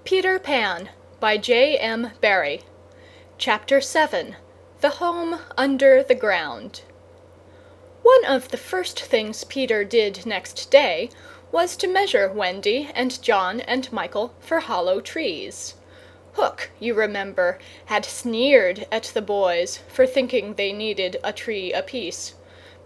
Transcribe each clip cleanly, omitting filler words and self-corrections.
Peter Pan by J.M. Barrie. Chapter 7. The Home Under the Ground. One of the first things Peter did next day was to measure Wendy and John and Michael for hollow trees. Hook, you remember, had sneered at the boys for thinking they needed a tree apiece.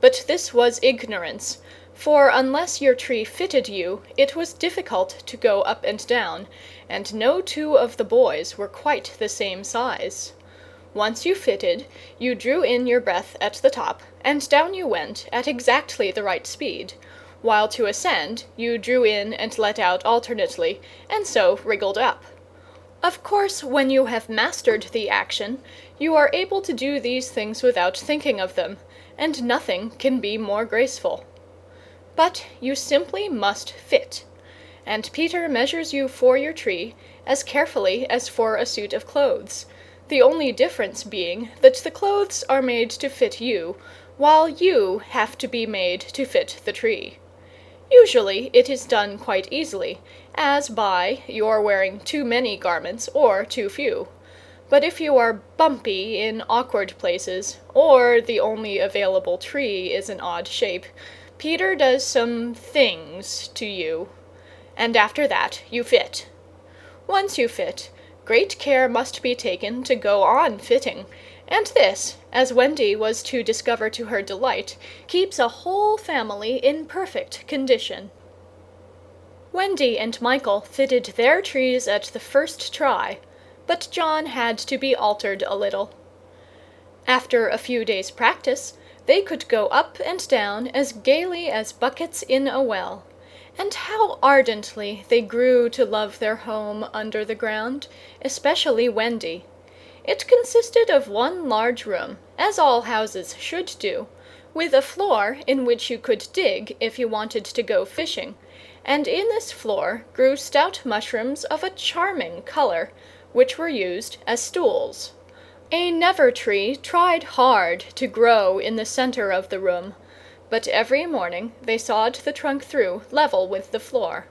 But this was ignorance, for unless your tree fitted you, it was difficult to go up and down, and no two of the boys were quite the same size. Once you fitted, you drew in your breath at the top, and down you went at exactly the right speed, while to ascend you drew in and let out alternately, and so wriggled up. Of course, when you have mastered the action, you are able to do these things without thinking of them, and nothing can be more graceful. But you simply must fit, and Peter measures you for your tree as carefully as for a suit of clothes, the only difference being that the clothes are made to fit you, while you have to be made to fit the tree. Usually it is done quite easily, as by your wearing too many garments or too few. But if you are bumpy in awkward places, or the only available tree is an odd shape, Peter does some things to you, and after that you fit. Once you fit, great care must be taken to go on fitting, and this, as Wendy was to discover to her delight, keeps a whole family in perfect condition. Wendy and Michael fitted their trees at the first try, but John had to be altered a little. After a few days' practice, they could go up and down as gaily as buckets in a well. And how ardently they grew to love their home under the ground, especially Wendy. It consisted of one large room, as all houses should do, with a floor in which you could dig if you wanted to go fishing, and in this floor grew stout mushrooms of a charming colour, which were used as stools. A never-tree tried hard to grow in the centre of the room, but every morning they sawed the trunk through level with the floor.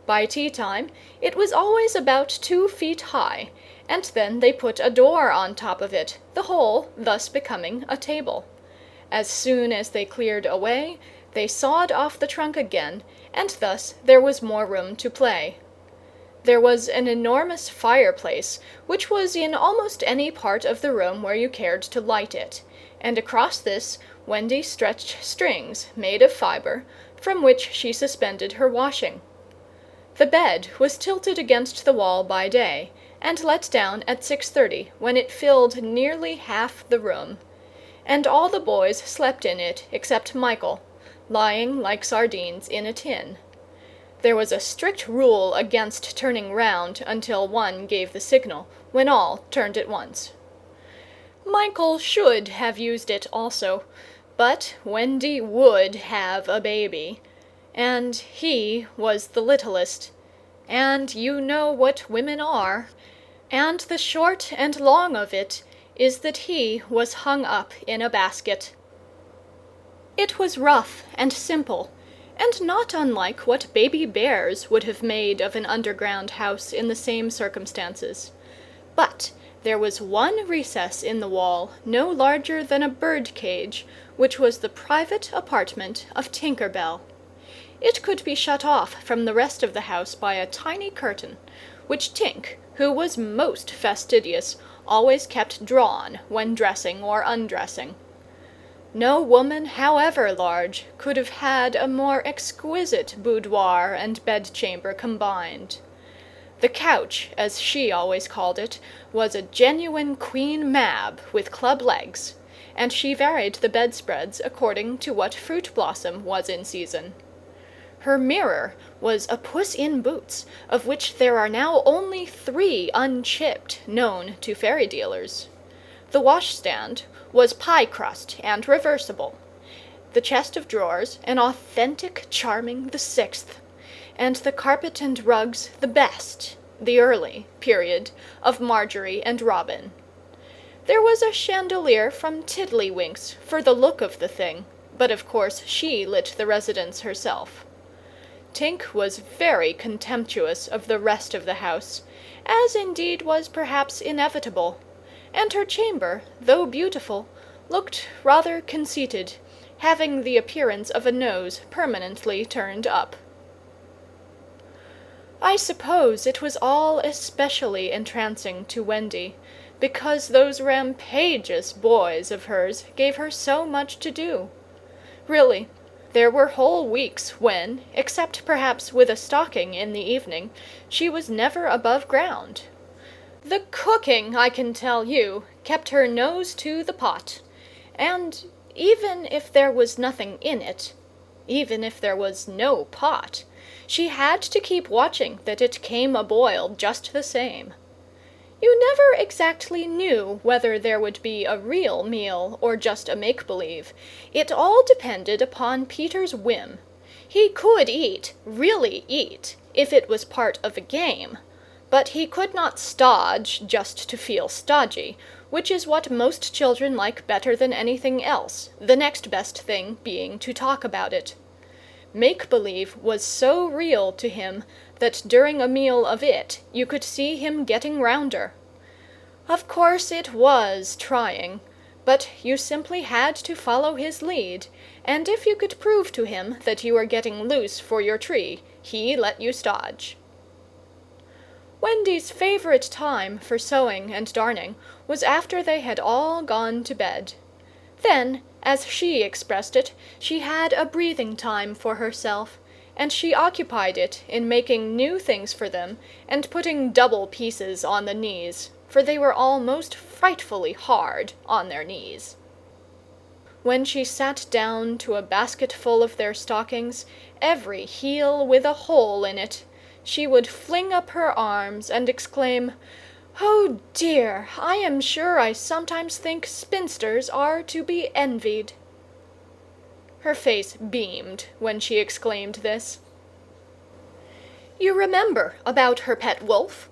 By tea-time it was always about 2 feet high, and then they put a door on top of it, the whole thus becoming a table. As soon as they cleared away, they sawed off the trunk again, and thus there was more room to play. There was an enormous fireplace, which was in almost any part of the room where you cared to light it, and across this Wendy stretched strings, made of fibre, from which she suspended her washing. The bed was tilted against the wall by day, and let down at 6:30, when it filled nearly half the room, and all the boys slept in it except Michael, lying like sardines in a tin. There was a strict rule against turning round until one gave the signal, when all turned at once. Michael should have used it also, but Wendy would have a baby, and he was the littlest, and you know what women are, and the short and long of it is that he was hung up in a basket. It was rough and simple, and not unlike what baby bears would have made of an underground house in the same circumstances. But there was one recess in the wall, no larger than a bird-cage, which was the private apartment of Tinker Bell. It could be shut off from the rest of the house by a tiny curtain, which Tink, who was most fastidious, always kept drawn when dressing or undressing. No woman, however large, could have had a more exquisite boudoir and bedchamber combined. The couch, as she always called it, was a genuine Queen Mab with club legs, and she varied the bedspreads according to what fruit blossom was in season. Her mirror was a Puss in Boots, of which there are now only 3 unchipped known to fairy dealers. The washstand was pie crust and reversible, the chest of drawers an authentic Charming the 6th, and the carpet and rugs the best, the early period, of Marjorie and Robin. There was a chandelier from Tiddlywinks for the look of the thing, but of course she lit the residence herself. Tink was very contemptuous of the rest of the house, as indeed was perhaps inevitable, and her chamber, though beautiful, looked rather conceited, having the appearance of a nose permanently turned up. I suppose it was all especially entrancing to Wendy, because those rampageous boys of hers gave her so much to do. Really, there were whole weeks when, except perhaps with a stocking in the evening, she was never above ground. The cooking, I can tell you, kept her nose to the pot, and even if there was nothing in it, even if there was no pot, she had to keep watching that it came a-boil just the same. You never exactly knew whether there would be a real meal or just a make-believe. It all depended upon Peter's whim. He could eat, really eat, if it was part of a game, but he could not stodge just to feel stodgy, which is what most children like better than anything else, the next best thing being to talk about it. Make-believe was so real to him that during a meal of it you could see him getting rounder. Of course it was trying, but you simply had to follow his lead, and if you could prove to him that you were getting loose for your tree, he let you stodge. Wendy's favourite time for sewing and darning was after they had all gone to bed. Then, as she expressed it, she had a breathing time for herself, and she occupied it in making new things for them and putting double pieces on the knees, for they were all most frightfully hard on their knees. When she sat down to a basketful of their stockings, every heel with a hole in it, she would fling up her arms and exclaim, "Oh dear, I am sure I sometimes think spinsters are to be envied." Her face beamed when she exclaimed this. You remember about her pet wolf?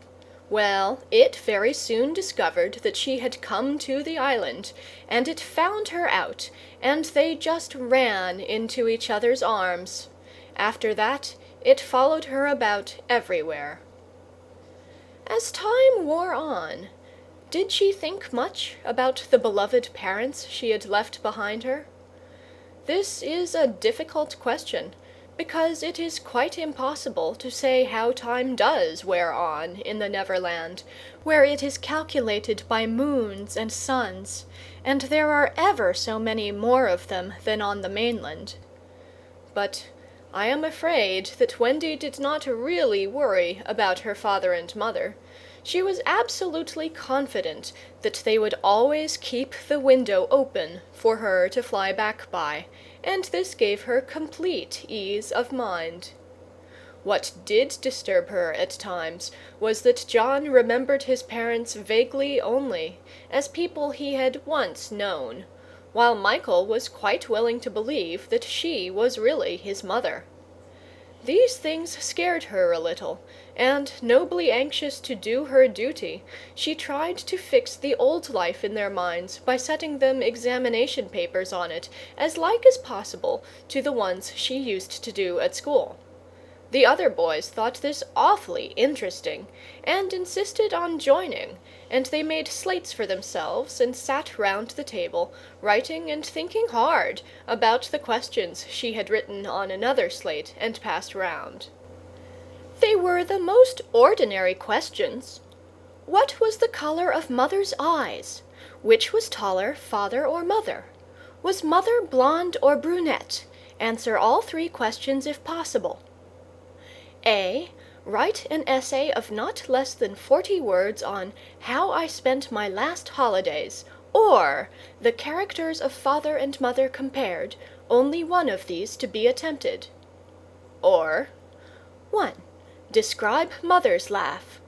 Well, it very soon discovered that she had come to the island, and it found her out, and they just ran into each other's arms. After that, it followed her about everywhere. As time wore on, did she think much about the beloved parents she had left behind her? This is a difficult question, because it is quite impossible to say how time does wear on in the Neverland, where it is calculated by moons and suns, and there are ever so many more of them than on the mainland. But I am afraid that Wendy did not really worry about her father and mother. She was absolutely confident that they would always keep the window open for her to fly back by, and this gave her complete ease of mind. What did disturb her at times was that John remembered his parents vaguely only, as people he had once known, while Michael was quite willing to believe that she was really his mother. These things scared her a little, and, nobly anxious to do her duty, she tried to fix the old life in their minds by setting them examination papers on it, as like as possible to the ones she used to do at school. The other boys thought this awfully interesting, and insisted on joining, and they made slates for themselves and sat round the table, writing and thinking hard about the questions she had written on another slate and passed round. They were the most ordinary questions. What was the colour of Mother's eyes? Which was taller, father or mother? Was Mother blonde or brunette? Answer all three questions if possible. A. Write an essay of not less than 40 words on How I Spent My Last Holidays, or The Characters of Father and Mother Compared, only one of these to be attempted. Or 1. Describe Mother's laugh.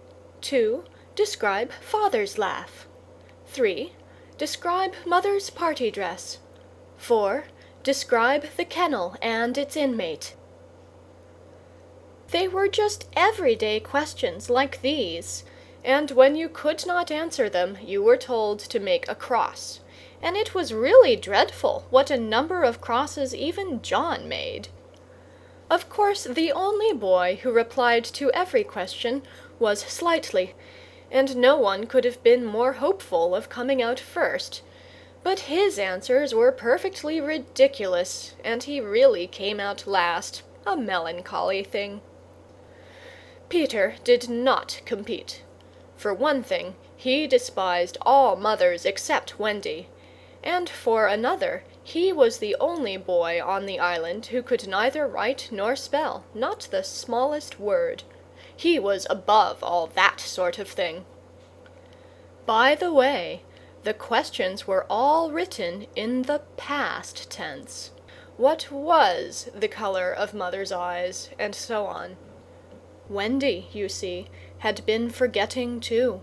2. Describe Father's laugh. 3. Describe Mother's party dress. 4. Describe the kennel and its inmate. They were just everyday questions like these, and when you could not answer them you were told to make a cross, and it was really dreadful what a number of crosses even John made. Of course, the only boy who replied to every question was Slightly, and no one could have been more hopeful of coming out first. But his answers were perfectly ridiculous, and he really came out last, a melancholy thing. Peter did not compete. For one thing, he despised all mothers except Wendy, and for another, he was the only boy on the island who could neither write nor spell, not the smallest word. He was above all that sort of thing. By the way, the questions were all written in the past tense. What was the color of Mother's eyes, and so on. Wendy, you see, had been forgetting too.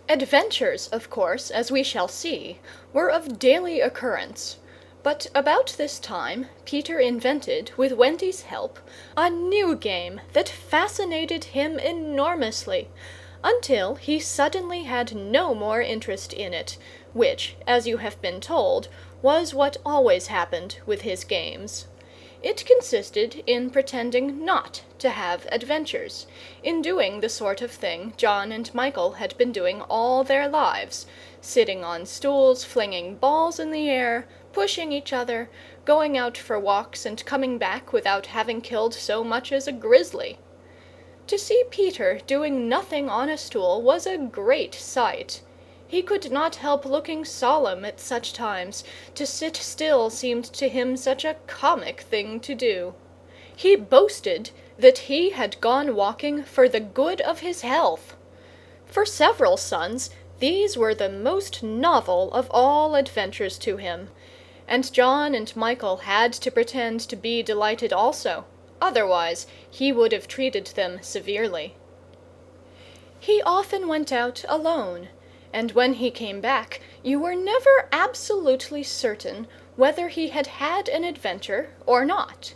Adventures, of course, as we shall see, were of daily occurrence. But about this time Peter invented, with Wendy's help, a new game that fascinated him enormously, until he suddenly had no more interest in it, which, as you have been told, was what always happened with his games. It consisted in pretending not to have adventures, in doing the sort of thing John and Michael had been doing all their lives, sitting on stools, flinging balls in the air, pushing each other, going out for walks and coming back without having killed so much as a grizzly. To see Peter doing nothing on a stool was a great sight. He could not help looking solemn at such times. To sit still seemed to him such a comic thing to do. He boasted that he had gone walking for the good of his health. For several sons, these were the most novel of all adventures to him, and John and Michael had to pretend to be delighted also, otherwise he would have treated them severely. He often went out alone, and when he came back you were never absolutely certain whether he had had an adventure or not.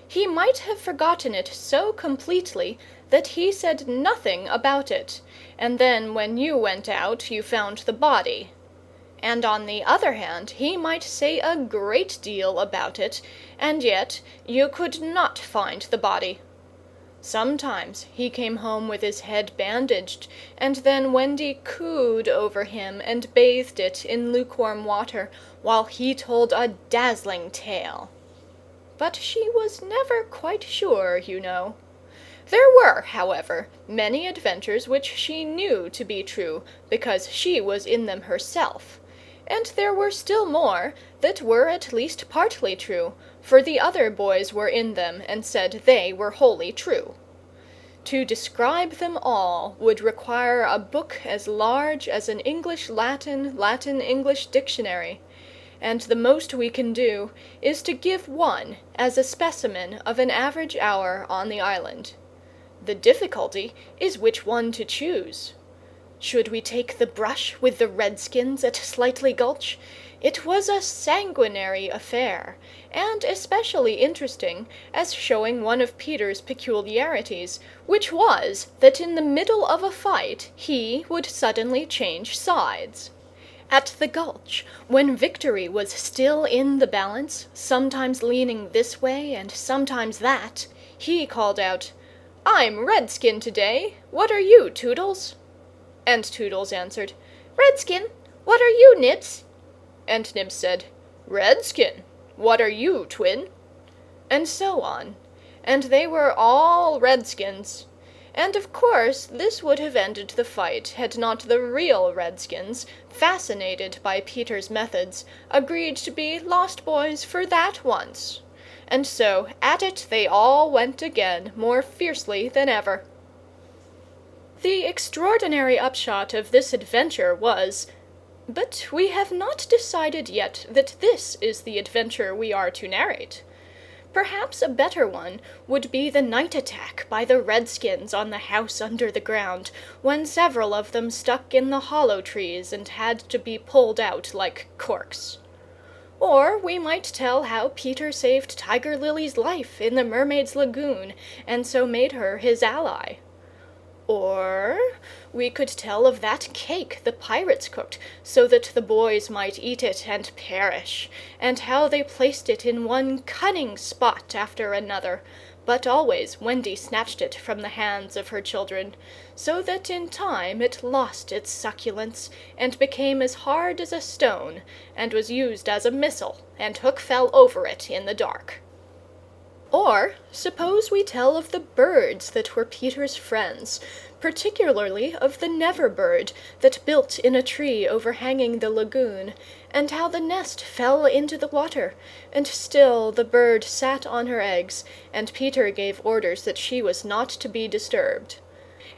He might have forgotten it so completely that he said nothing about it, and then when you went out you found the body. And on the other hand, he might say a great deal about it, and yet you could not find the body. Sometimes he came home with his head bandaged, and then Wendy cooed over him and bathed it in lukewarm water, while he told a dazzling tale. But she was never quite sure, you know. There were, however, many adventures which she knew to be true, because she was in them herself, and there were still more that were at least partly true, for the other boys were in them and said they were wholly true. To describe them all would require a book as large as an English-Latin, Latin-English dictionary, and the most we can do is to give one as a specimen of an average hour on the island. The difficulty is which one to choose. Should we take the brush with the redskins at Slightly Gulch? It was a sanguinary affair, and especially interesting as showing one of Peter's peculiarities, which was that in the middle of a fight he would suddenly change sides. At the Gulch, when victory was still in the balance, sometimes leaning this way and sometimes that, he called out, "I'm Redskin today. What are you, Toodles?" And Toodles answered, "Redskin. What are you, Nibs?" And Nibs said, "Redskin. What are you, Twin?" And so on. And they were all redskins. And of course this would have ended the fight had not the real redskins, fascinated by Peter's methods, agreed to be lost boys for that once. And so at it they all went again, more fiercely than ever. The extraordinary upshot of this adventure was... But we have not decided yet that this is the adventure we are to narrate. Perhaps a better one would be the night attack by the redskins on the house under the ground, when several of them stuck in the hollow trees and had to be pulled out like corks. Or we might tell how Peter saved Tiger Lily's life in the Mermaid's lagoon, and so made her his ally. Or we could tell of that cake the pirates cooked so that the boys might eat it and perish, and how they placed it in one cunning spot after another, but always Wendy snatched it from the hands of her children, so that in time it lost its succulence, and became as hard as a stone, and was used as a missile, and Hook fell over it in the dark. Or suppose we tell of the birds that were Peter's friends, particularly of the Never bird that built in a tree overhanging the lagoon, and how the nest fell into the water, and still the bird sat on her eggs, and Peter gave orders that she was not to be disturbed.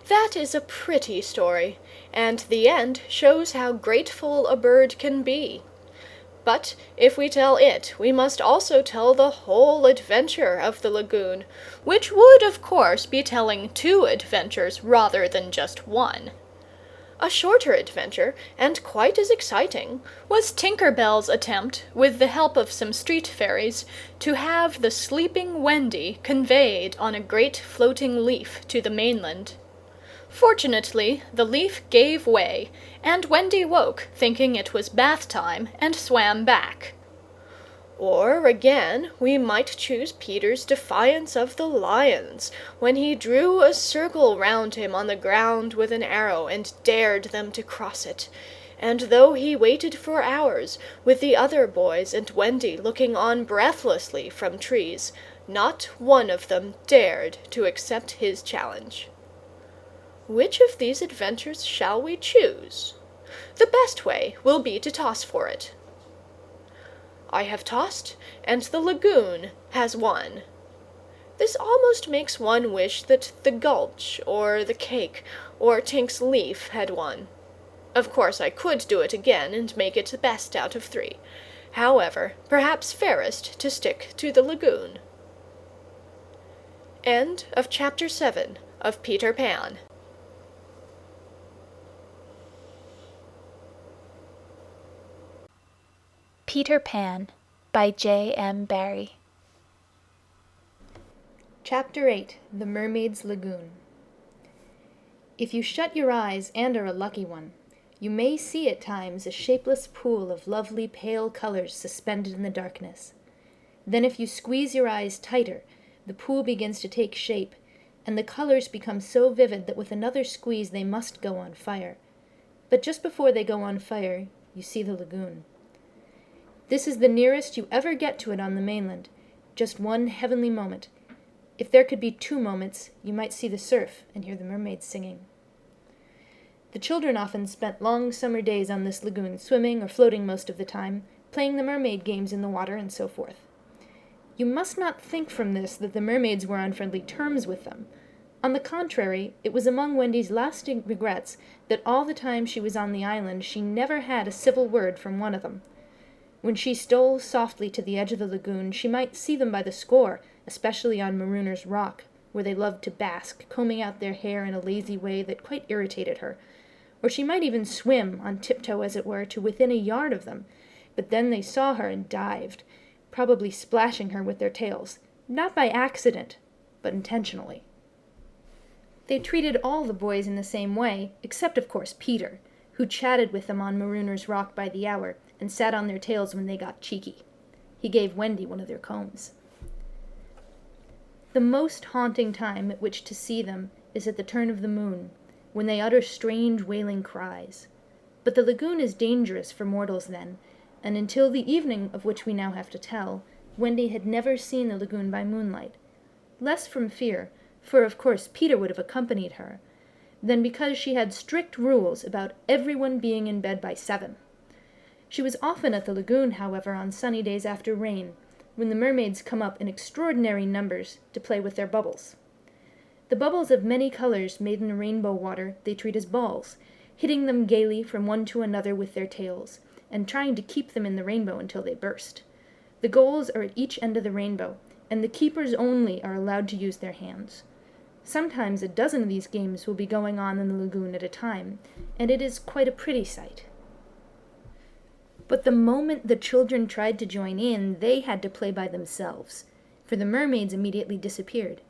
That is a pretty story, and the end shows how grateful a bird can be. But if we tell it, we must also tell the whole adventure of the lagoon, which would, of course, be telling 2 adventures rather than just one. A shorter adventure, and quite as exciting, was Tinker Bell's attempt, with the help of some street fairies, to have the sleeping Wendy conveyed on a great floating leaf to the mainland. Fortunately, the leaf gave way, and Wendy woke, thinking it was bath time, and swam back. Or again, we might choose Peter's defiance of the lions, when he drew a circle round him on the ground with an arrow and dared them to cross it, and though he waited for hours, with the other boys and Wendy looking on breathlessly from trees, not one of them dared to accept his challenge. Which of these adventures shall we choose? The best way will be to toss for it. I have tossed, and the lagoon has won. This almost makes one wish that the gulch, or the cake, or Tink's leaf had won. Of course I could do it again and make it the best out of 3. However, perhaps fairest to stick to the lagoon. End of Chapter 7 of Peter Pan. Peter Pan by J.M. Barrie. Chapter 8 The Mermaid's Lagoon. If you shut your eyes, and are a lucky one, you may see at times a shapeless pool of lovely pale colors suspended in the darkness. Then if you squeeze your eyes tighter, the pool begins to take shape, and the colors become so vivid that with another squeeze they must go on fire. But just before they go on fire, you see the lagoon. This is the nearest you ever get to it on the mainland, just one heavenly moment. If there could be 2 moments, you might see the surf and hear the mermaids singing. The children often spent long summer days on this lagoon, swimming or floating most of the time, playing the mermaid games in the water and so forth. You must not think from this that the mermaids were on friendly terms with them. On the contrary, it was among Wendy's lasting regrets that all the time she was on the island she never had a civil word from one of them. When she stole softly to the edge of the lagoon, she might see them by the score, especially on Marooner's Rock, where they loved to bask, combing out their hair in a lazy way that quite irritated her. Or she might even swim, on tiptoe as it were, to within a yard of them, but then they saw her and dived, probably splashing her with their tails, not by accident, but intentionally. They treated all the boys in the same way, except of course Peter, who chatted with them on Marooner's Rock by the hour, and sat on their tails when they got cheeky. He gave Wendy one of their combs. The most haunting time at which to see them is at the turn of the moon, when they utter strange wailing cries. But the lagoon is dangerous for mortals then, and until the evening of which we now have to tell, Wendy had never seen the lagoon by moonlight. Less from fear, for of course Peter would have accompanied her, than because she had strict rules about everyone being in bed by 7. She was often at the lagoon, however, on sunny days after rain, when the mermaids come up in extraordinary numbers to play with their bubbles. The bubbles of many colors made in the rainbow water they treat as balls, hitting them gaily from one to another with their tails, and trying to keep them in the rainbow until they burst. The goals are at each end of the rainbow, and the keepers only are allowed to use their hands. Sometimes a dozen of these games will be going on in the lagoon at a time, and it is quite a pretty sight. But the moment the children tried to join in, they had to play by themselves, for the mermaids immediately disappeared.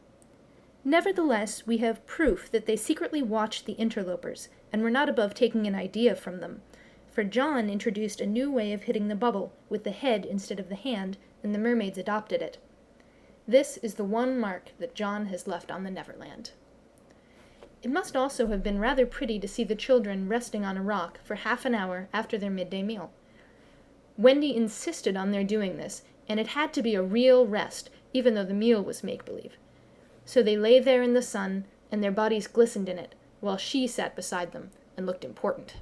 Nevertheless, we have proof that they secretly watched the interlopers, and were not above taking an idea from them, for John introduced a new way of hitting the bubble, with the head instead of the hand, and the mermaids adopted it. This is the one mark that John has left on the Neverland. It must also have been rather pretty to see the children resting on a rock for half an hour after their midday meal. Wendy insisted on their doing this, and it had to be a real rest, even though the meal was make-believe. So they lay there in the sun, and their bodies glistened in it, while she sat beside them and looked important.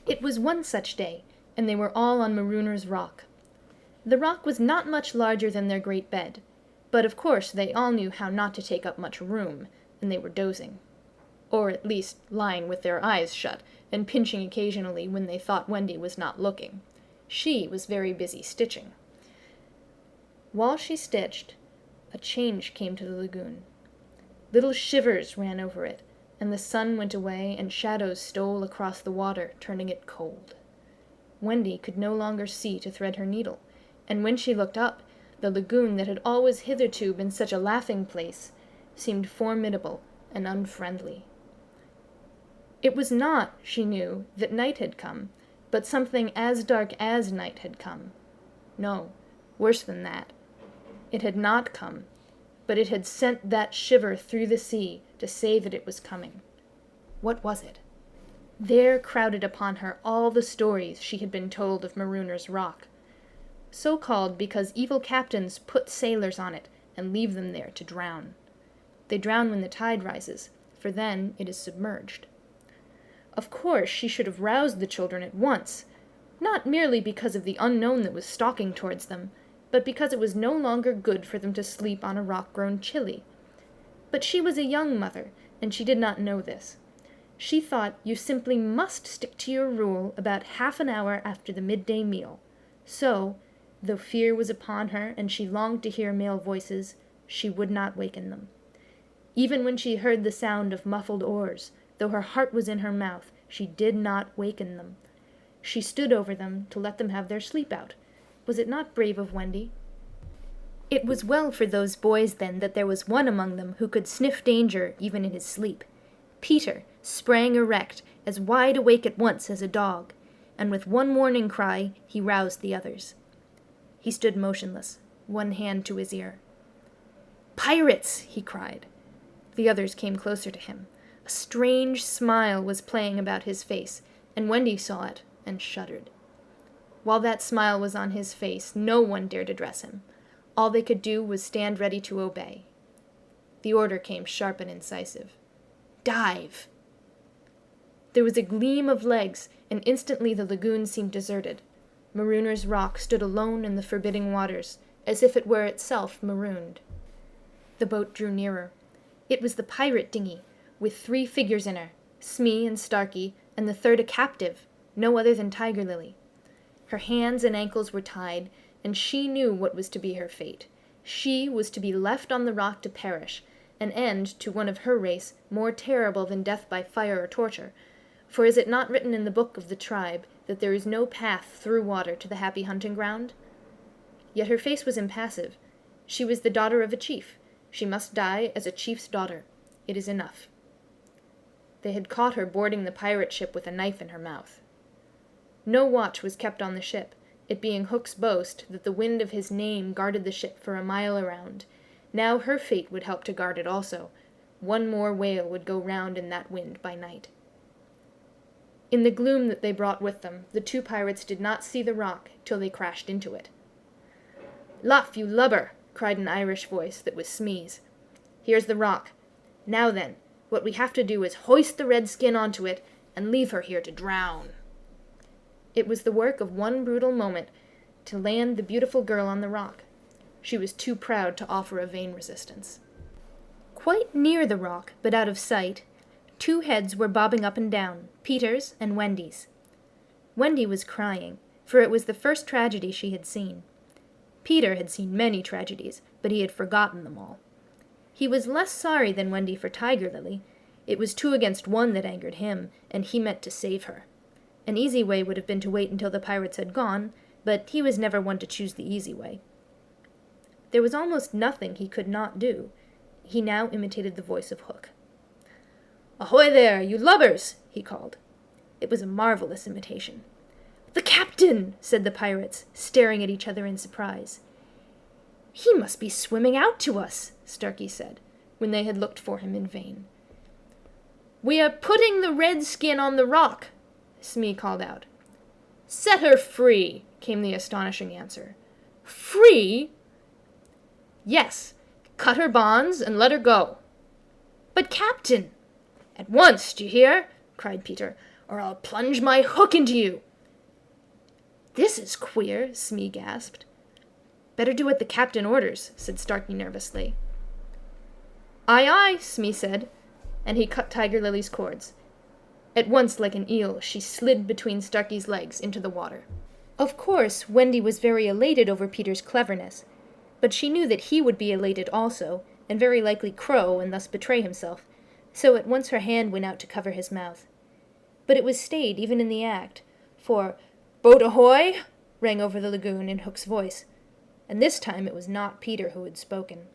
It was one such day, and they were all on Marooner's Rock. The rock was not much larger than their great bed, but of course they all knew how not to take up much room, and they were dozing. Or at least lying with their eyes shut, and pinching occasionally when they thought Wendy was not looking. She was very busy stitching. While she stitched, a change came to the lagoon. Little shivers ran over it, and the sun went away, and shadows stole across the water, turning it cold. Wendy could no longer see to thread her needle, and when she looked up, the lagoon that had always hitherto been such a laughing place seemed formidable and unfriendly. It was not, she knew, that night had come, but something as dark as night had come. No, worse than that. It had not come, but it had sent that shiver through the sea to say that it was coming. What was it? There crowded upon her all the stories she had been told of Marooner's Rock, so called because evil captains put sailors on it and leave them there to drown. They drown when the tide rises, for then it is submerged. Of course she should have roused the children at once, not merely because of the unknown that was stalking towards them, but because it was no longer good for them to sleep on a rock grown chilly. But she was a young mother, and she did not know this. She thought you simply must stick to your rule about half an hour after the midday meal. So, though fear was upon her and she longed to hear male voices, she would not waken them. Even when she heard the sound of muffled oars, though her heart was in her mouth, she did not waken them. She stood over them to let them have their sleep out. Was it not brave of Wendy? It was well for those boys, then, that there was one among them who could sniff danger even in his sleep. Peter sprang erect, as wide awake at once as a dog, and with one warning cry he roused the others. He stood motionless, one hand to his ear. "Pirates!" he cried. The others came closer to him. A strange smile was playing about his face, and Wendy saw it and shuddered. While that smile was on his face, no one dared address him. All they could do was stand ready to obey. The order came sharp and incisive. "Dive!" There was a gleam of legs, and instantly the lagoon seemed deserted. Marooner's Rock stood alone in the forbidding waters, as if it were itself marooned. The boat drew nearer. It was the pirate dinghy, with 3 figures in her, Smee and Starkey, and the third a captive, no other than Tiger Lily. Her hands and ankles were tied, and she knew what was to be her fate. She was to be left on the rock to perish, an end to one of her race more terrible than death by fire or torture, for is it not written in the book of the tribe that there is no path through water to the happy hunting ground? Yet her face was impassive. She was the daughter of a chief. She must die as a chief's daughter. It is enough. They had caught her boarding the pirate ship with a knife in her mouth. No watch was kept on the ship, it being Hook's boast that the wind of his name guarded the ship for a mile around. Now her fate would help to guard it also. One more whale would go round in that wind by night. In the gloom that they brought with them, the 2 pirates did not see the rock till they crashed into it. "Luff, you lubber!" cried an Irish voice that was Smee's. "Here's the rock. Now then, what we have to do is hoist the redskin onto it and leave her here to drown." It was the work of one brutal moment to land the beautiful girl on the rock. She was too proud to offer a vain resistance. Quite near the rock, but out of sight, 2 heads were bobbing up and down, Peter's and Wendy's. Wendy was crying, for it was the first tragedy she had seen. Peter had seen many tragedies, but he had forgotten them all. He was less sorry than Wendy for Tiger Lily. It was 2 against 1 that angered him, and he meant to save her. An easy way would have been to wait until the pirates had gone, but he was never one to choose the easy way. There was almost nothing he could not do. He now imitated the voice of Hook. "Ahoy there, you lubbers!" he called. It was a marvelous imitation. "The captain!" said the pirates, staring at each other in surprise. "He must be swimming out to us," Starkey said, when they had looked for him in vain. "We are putting the redskin on the rock," Smee called out. "Set her free," came the astonishing answer. "Free?" "Yes. Cut her bonds and let her go." "But, Captain—" "At once, d'ye hear?" cried Peter, "or I'll plunge my hook into you." "This is queer," Smee gasped. "Better do what the captain orders," said Starkey nervously. "Aye, aye," Smee said, and he cut Tiger Lily's cords. At once, like an eel, she slid between Starkey's legs into the water. Of course, Wendy was very elated over Peter's cleverness, but she knew that he would be elated also, and very likely crow and thus betray himself, so at once her hand went out to cover his mouth. But it was stayed even in the act, for "Boat ahoy!" rang over the lagoon in Hook's voice, and this time it was not Peter who had spoken.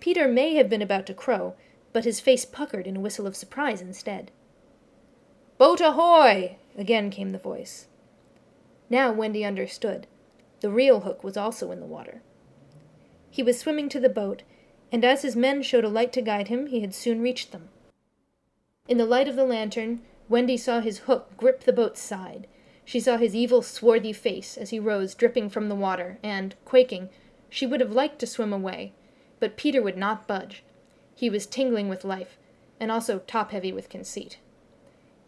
Peter may have been about to crow, but his face puckered in a whistle of surprise instead. "Boat ahoy!" again came the voice. Now Wendy understood. The real Hook was also in the water. He was swimming to the boat, and as his men showed a light to guide him, he had soon reached them. In the light of the lantern, Wendy saw his hook grip the boat's side. She saw his evil, swarthy face as he rose dripping from the water, and, quaking, she would have liked to swim away, but Peter would not budge. He was tingling with life, and also top-heavy with conceit.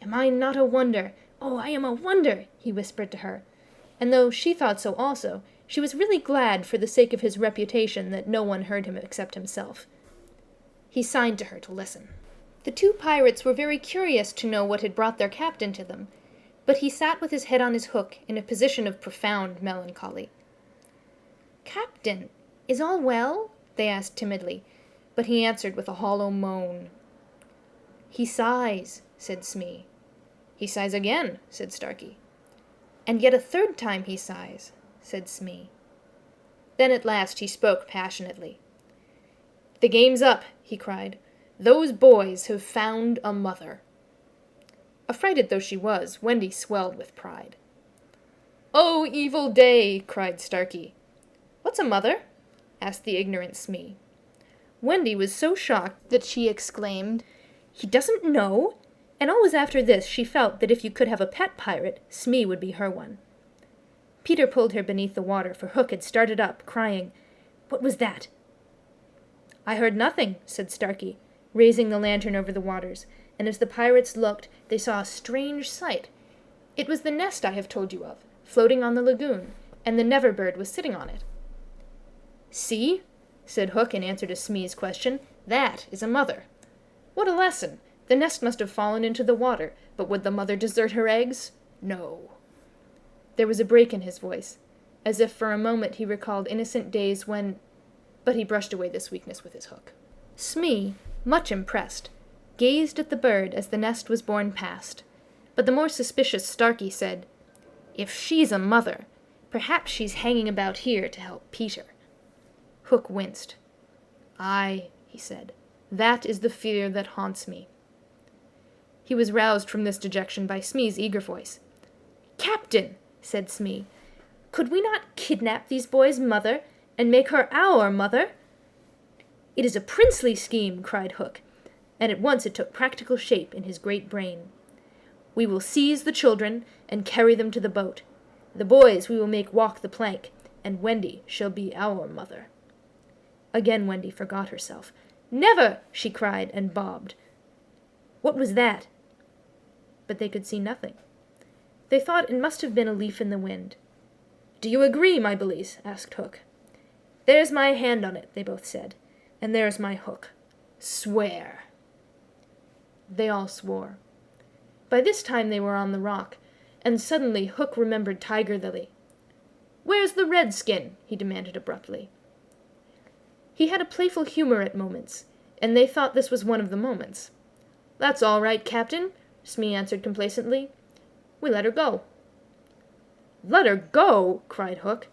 "Am I not a wonder? Oh, I am a wonder!" he whispered to her, and though she thought so also, she was really glad for the sake of his reputation that no one heard him except himself. He signed to her to listen. The two pirates were very curious to know what had brought their captain to them, but he sat with his head on his hook in a position of profound melancholy. "Captain, is all well?" they asked timidly, but he answered with a hollow moan. "He sighs," said Smee. "He sighs again," said Starkey. "And yet a third time he sighs," said Smee. Then at last he spoke passionately. "The game's up," he cried. "Those boys have found a mother." Affrighted though she was, Wendy swelled with pride. "Oh, evil day!" cried Starkey. "What's a mother?" asked the ignorant Smee. Wendy was so shocked that she exclaimed, "He doesn't know?" And always after this she felt that if you could have a pet pirate, Smee would be her one. Peter pulled her beneath the water, for Hook had started up, crying, "What was that?" "I heard nothing," said Starkey, raising the lantern over the waters, and as the pirates looked, they saw a strange sight. It was the nest I have told you of, floating on the lagoon, and the Neverbird was sitting on it. "See," said Hook in answer to Smee's question, "that is a mother. What a lesson! The nest must have fallen into the water, but would the mother desert her eggs? No." There was a break in his voice, as if for a moment he recalled innocent days when... But he brushed away this weakness with his hook. Smee, much impressed, gazed at the bird as the nest was borne past, but the more suspicious Starkey said, "If she's a mother, perhaps she's hanging about here to help Peter." Hook winced. "Aye," he said, "that is the fear that haunts me." He was roused from this dejection by Smee's eager voice. "Captain," said Smee, "could we not kidnap these boys' mother and make her our mother?" "It is a princely scheme," cried Hook, and at once it took practical shape in his great brain. "We will seize the children and carry them to the boat. The boys we will make walk the plank, and Wendy shall be our mother." Again Wendy forgot herself. "Never!" she cried, and bobbed. What was that? But they could see nothing. They thought it must have been a leaf in the wind. "Do you agree, my bullies?" asked Hook. "There's my hand on it," they both said, "and there's my hook. Swear." They all swore. By this time they were on the rock, and suddenly Hook remembered Tiger Lily. "Where's the redskin?" he demanded abruptly. He had a playful humor at moments, and they thought this was one of the moments. "That's all right, Captain," Smee answered complacently. "We let her go." "Let her go?" cried Hook.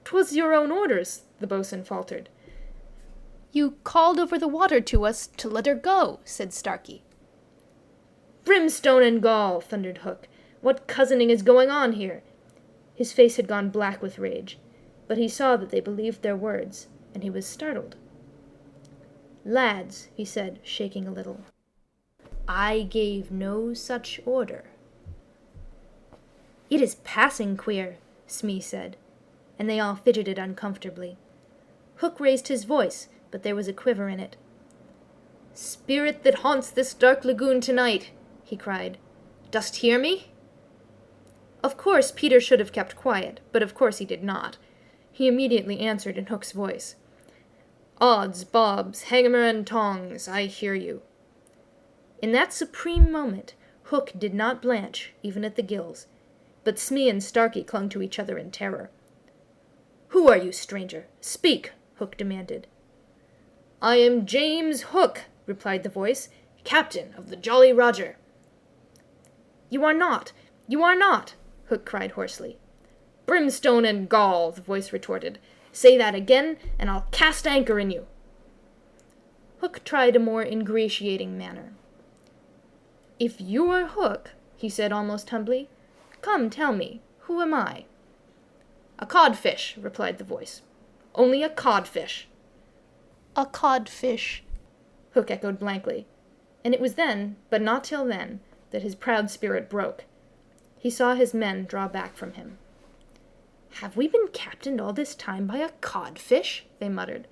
"'Twas your own orders," the boatswain faltered. You called over the water to us to let her go, said Starkey. Brimstone and gall, thundered Hook. What cozening is going on here? His face had gone black with rage, but he saw that they believed their words, and he was startled. Lads, he said, shaking a little, I gave no such order. It is passing queer, Smee said, and they all fidgeted uncomfortably. Hook raised his voice, but there was a quiver in it. Spirit that haunts this dark lagoon tonight, he cried, dost hear me? Of course Peter should have kept quiet, but of course he did not. He immediately answered in Hook's voice. Odds, bobs, hangmer and tongs, I hear you. In that supreme moment, Hook did not blanch, even at the gills, but Smee and Starkey clung to each other in terror. Who are you, stranger? Speak, Hook demanded. I am James Hook, replied the voice, captain of the Jolly Roger. You are not, Hook cried hoarsely. Brimstone and gall, the voice retorted. Say that again, and I'll cast anchor in you. Hook tried a more ingratiating manner. If you are Hook, he said almost humbly, come tell me, who am I? A codfish, replied the voice. Only a codfish. A codfish, Hook echoed blankly, and it was then, but not till then, that his proud spirit broke. He saw his men draw back from him. Have we been captained all this time by a codfish? They muttered.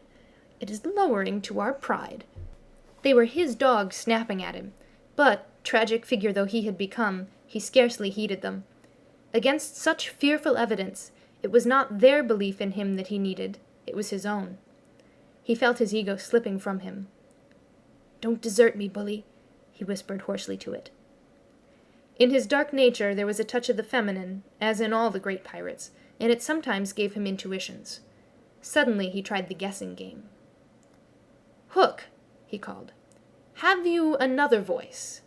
It is lowering to our pride. They were his dogs snapping at him, but, tragic figure though he had become, he scarcely heeded them. Against such fearful evidence, it was not their belief in him that he needed, it was his own. He felt his ego slipping from him. Don't desert me, bully, he whispered hoarsely to it. In his dark nature there was a touch of the feminine, as in all the great pirates, and it sometimes gave him intuitions. Suddenly he tried the guessing game. Hook, he called, have you another voice?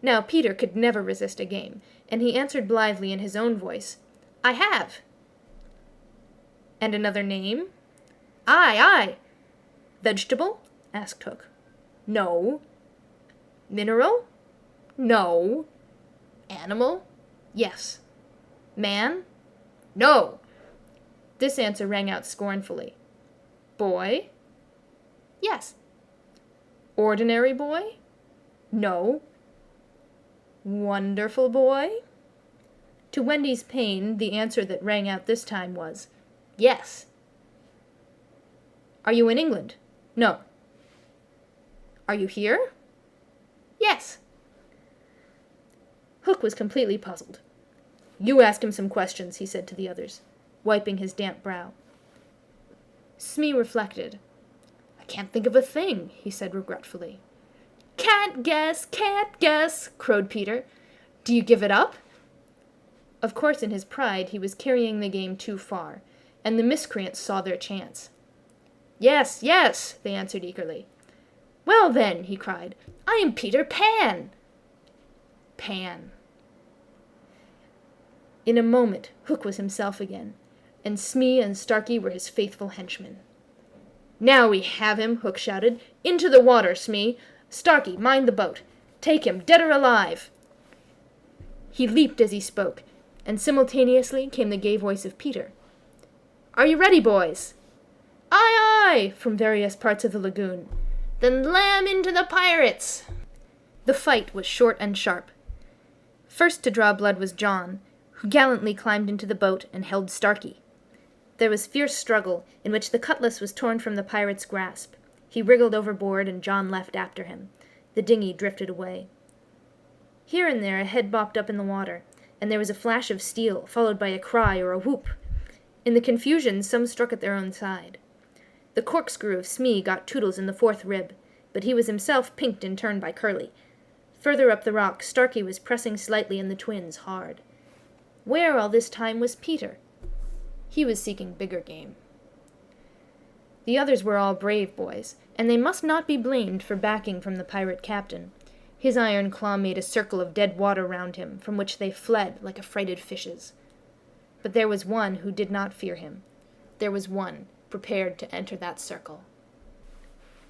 Now Peter could never resist a game, and he answered blithely in his own voice, I have. And another name? Aye. Vegetable? asked Hook. No. Mineral? No. Animal? Yes. Man? No. This answer rang out scornfully. Boy? Yes. Ordinary boy? No. Wonderful boy? To Wendy's pain, the answer that rang out this time was, yes. Are you in England? No. Are you here? Yes. Hook was completely puzzled. You ask him some questions, he said to the others, wiping his damp brow. Smee reflected. I can't think of a thing, he said regretfully. Can't guess, crowed Peter. Do you give it up? Of course, in his pride, he was carrying the game too far, and the miscreants saw their chance. Yes, they answered eagerly. Well then, he cried, I am Peter Pan. Pan. In a moment, Hook was himself again, and Smee and Starkey were his faithful henchmen. Now we have him, Hook shouted. Into the water, Smee. Starkey, mind the boat. Take him, dead or alive. He leaped as he spoke, and simultaneously came the gay voice of Peter. Are you ready, boys? Aye, from various parts of the lagoon. Then lam into the pirates! The fight was short and sharp. First to draw blood was John, who gallantly climbed into the boat and held Starkey. There was fierce struggle, in which the cutlass was torn from the pirate's grasp. He wriggled overboard, and John leapt after him. The dinghy drifted away. Here and there a head bobbed up in the water, and there was a flash of steel, followed by a cry or a whoop. In the confusion, some struck at their own side. The corkscrew of Smee got Toodles in the fourth rib, but he was himself pinked in turn by Curly. Further up the rock, Starkey was pressing slightly and the twins hard. Where all this time was Peter? He was seeking bigger game. The others were all brave boys, and they must not be blamed for backing from the pirate captain. His iron claw made a circle of dead water round him, from which they fled like affrighted fishes. But there was one who did not fear him. There was one prepared to enter that circle.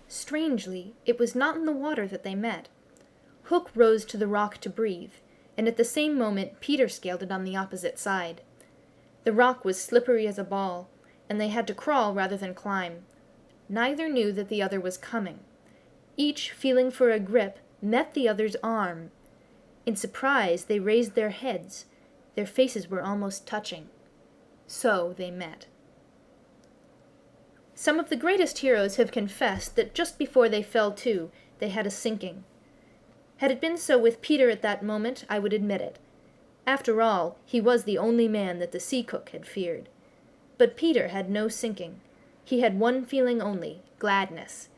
Strangely, it was not in the water that they met. Hook rose to the rock to breathe, and at the same moment Peter scaled it on the opposite side. The rock was slippery as a ball, and they had to crawl rather than climb. Neither knew that the other was coming. Each, feeling for a grip, met the other's arm. In surprise, they raised their heads. Their faces were almost touching. So they met. Some of the greatest heroes have confessed that just before they fell to, they had a sinking. Had it been so with Peter at that moment, I would admit it. After all, he was the only man that the sea cook had feared. But Peter had no sinking. He had one feeling only, gladness,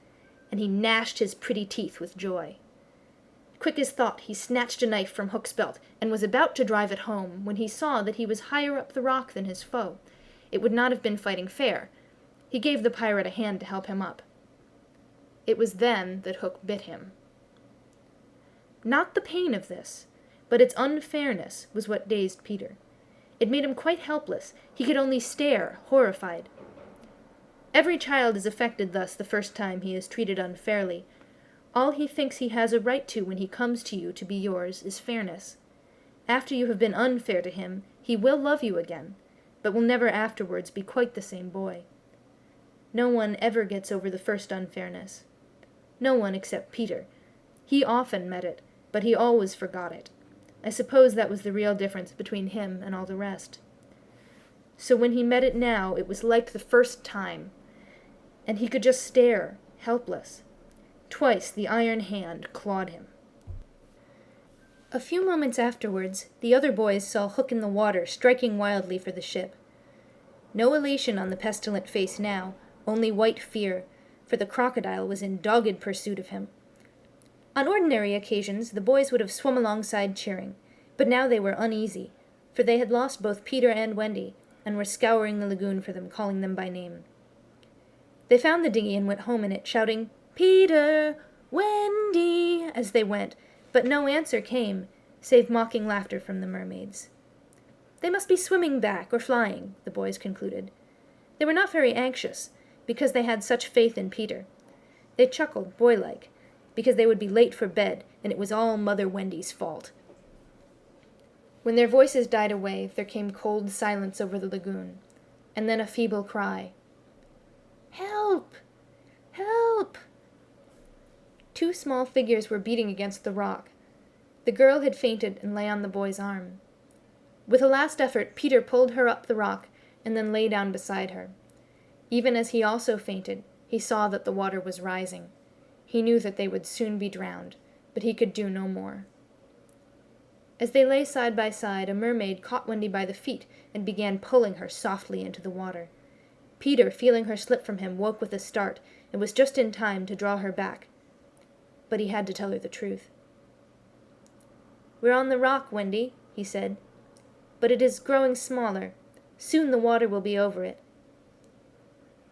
and he gnashed his pretty teeth with joy. Quick as thought, he snatched a knife from Hook's belt and was about to drive it home when he saw that he was higher up the rock than his foe. It would not have been fighting fair. He gave the pirate a hand to help him up. It was then that Hook bit him. Not the pain of this, but its unfairness was what dazed Peter. It made him quite helpless. He could only stare, horrified. Every child is affected thus the first time he is treated unfairly. All he thinks he has a right to when he comes to you to be yours is fairness. After you have been unfair to him, he will love you again, but will never afterwards be quite the same boy. No one ever gets over the first unfairness. No one except Peter. He often met it, but he always forgot it. I suppose that was the real difference between him and all the rest. So when he met it now, it was like the first time, and he could just stare, helpless. Twice the iron hand clawed him. A few moments afterwards, the other boys saw Hook in the water, striking wildly for the ship. No elation on the pestilent face now, only white fear, for the crocodile was in dogged pursuit of him. On ordinary occasions, the boys would have swum alongside cheering, but now they were uneasy, for they had lost both Peter and Wendy, and were scouring the lagoon for them, calling them by name. They found the dinghy and went home in it, shouting, "Peter! Wendy!" as they went, but no answer came, save mocking laughter from the mermaids. They must be swimming back, or flying, the boys concluded. They were not very anxious, because they had such faith in Peter. They chuckled, boylike, because they would be late for bed, and it was all Mother Wendy's fault. When their voices died away, there came cold silence over the lagoon, and then a feeble cry. "Help! Help!" Two small figures were beating against the rock. The girl had fainted and lay on the boy's arm. With a last effort, Peter pulled her up the rock and then lay down beside her. Even as he also fainted, he saw that the water was rising. He knew that they would soon be drowned, but he could do no more. As they lay side by side, a mermaid caught Wendy by the feet and began pulling her softly into the water. Peter, feeling her slip from him, woke with a start and was just in time to draw her back. But he had to tell her the truth. "We're on the rock, Wendy," he said, "but it is growing smaller. Soon the water will be over it."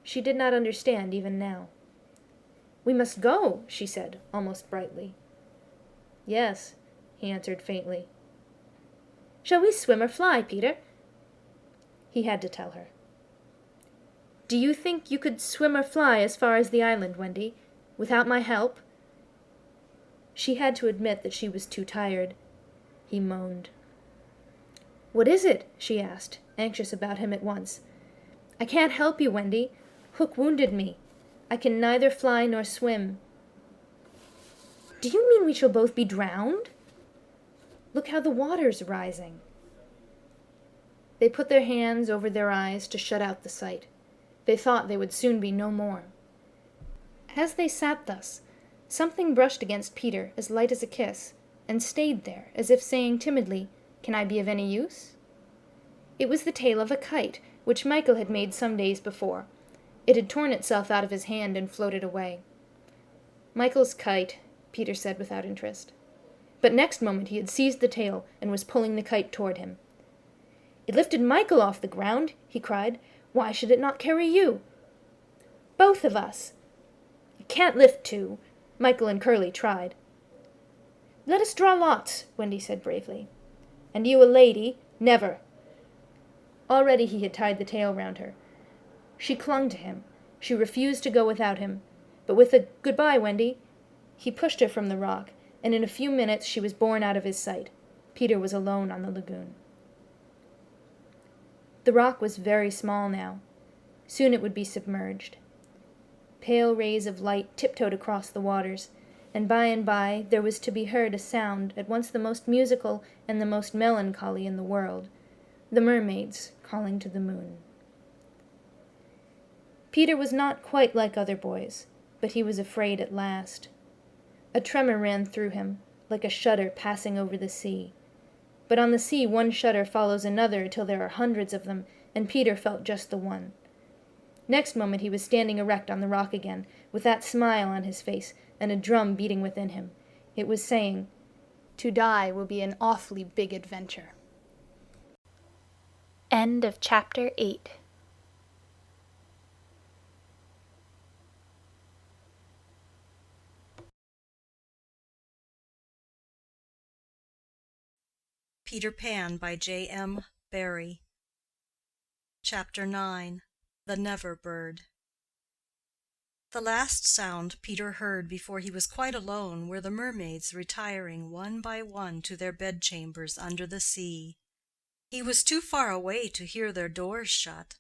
She did not understand even now. "We must go," she said, almost brightly. "Yes," he answered faintly. "Shall we swim or fly, Peter?" He had to tell her. "Do you think you could swim or fly as far as the island, Wendy, without my help?" She had to admit that she was too tired. He moaned. "What is it?" she asked, anxious about him at once. "I can't help you, Wendy. Hook wounded me. I can neither fly nor swim." "Do you mean we shall both be drowned?" "Look how the water's rising." They put their hands over their eyes to shut out the sight. They thought they would soon be no more. As they sat thus, something brushed against Peter as light as a kiss, and stayed there, as if saying timidly, "Can I be of any use?" It was the tail of a kite, which Michael had made some days before. It had torn itself out of his hand and floated away. "Michael's kite," Peter said without interest. But next moment he had seized the tail and was pulling the kite toward him. "It lifted Michael off the ground," he cried. "Why should it not carry you?" "Both of us." "It can't lift two." Michael and Curly tried. "Let us draw lots," Wendy said bravely. "And you a lady? Never." Already he had tied the tail round her. She clung to him. She refused to go without him. But with a "Goodbye, Wendy," he pushed her from the rock, and in a few minutes she was borne out of his sight. Peter was alone on the lagoon. The rock was very small now. Soon it would be submerged. Pale rays of light tiptoed across the waters, and by there was to be heard a sound at once the most musical and the most melancholy in the world, the mermaids calling to the moon. Peter was not quite like other boys, but he was afraid at last. A tremor ran through him, like a shudder passing over the sea. But on the sea one shudder follows another till there are hundreds of them, and Peter felt just the one. Next moment he was standing erect on the rock again, with that smile on his face and a drum beating within him. It was saying, "To die will be an awfully big adventure." End of Chapter 8. Peter Pan by J.M. Barrie. Chapter 9. The Never Bird. The last sound Peter heard before he was quite alone were the mermaids retiring one by one to their bedchambers under the sea. He was too far away to hear their doors shut,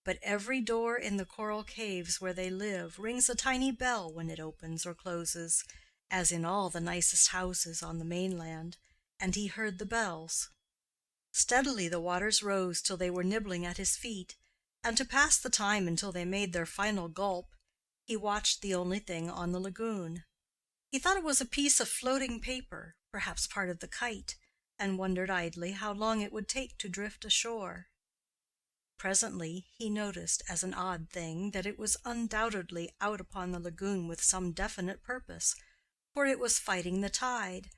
but every door in the coral caves where they live rings a tiny bell when it opens or closes, as in all the nicest houses on the mainland, and he heard the bells. Steadily the waters rose till they were nibbling at his feet, and to pass the time until they made their final gulp, he watched the only thing on the lagoon. He thought it was a piece of floating paper, perhaps part of the kite, and wondered idly how long it would take to drift ashore. Presently he noticed as an odd thing that it was undoubtedly out upon the lagoon with some definite purpose, for it was fighting the tide,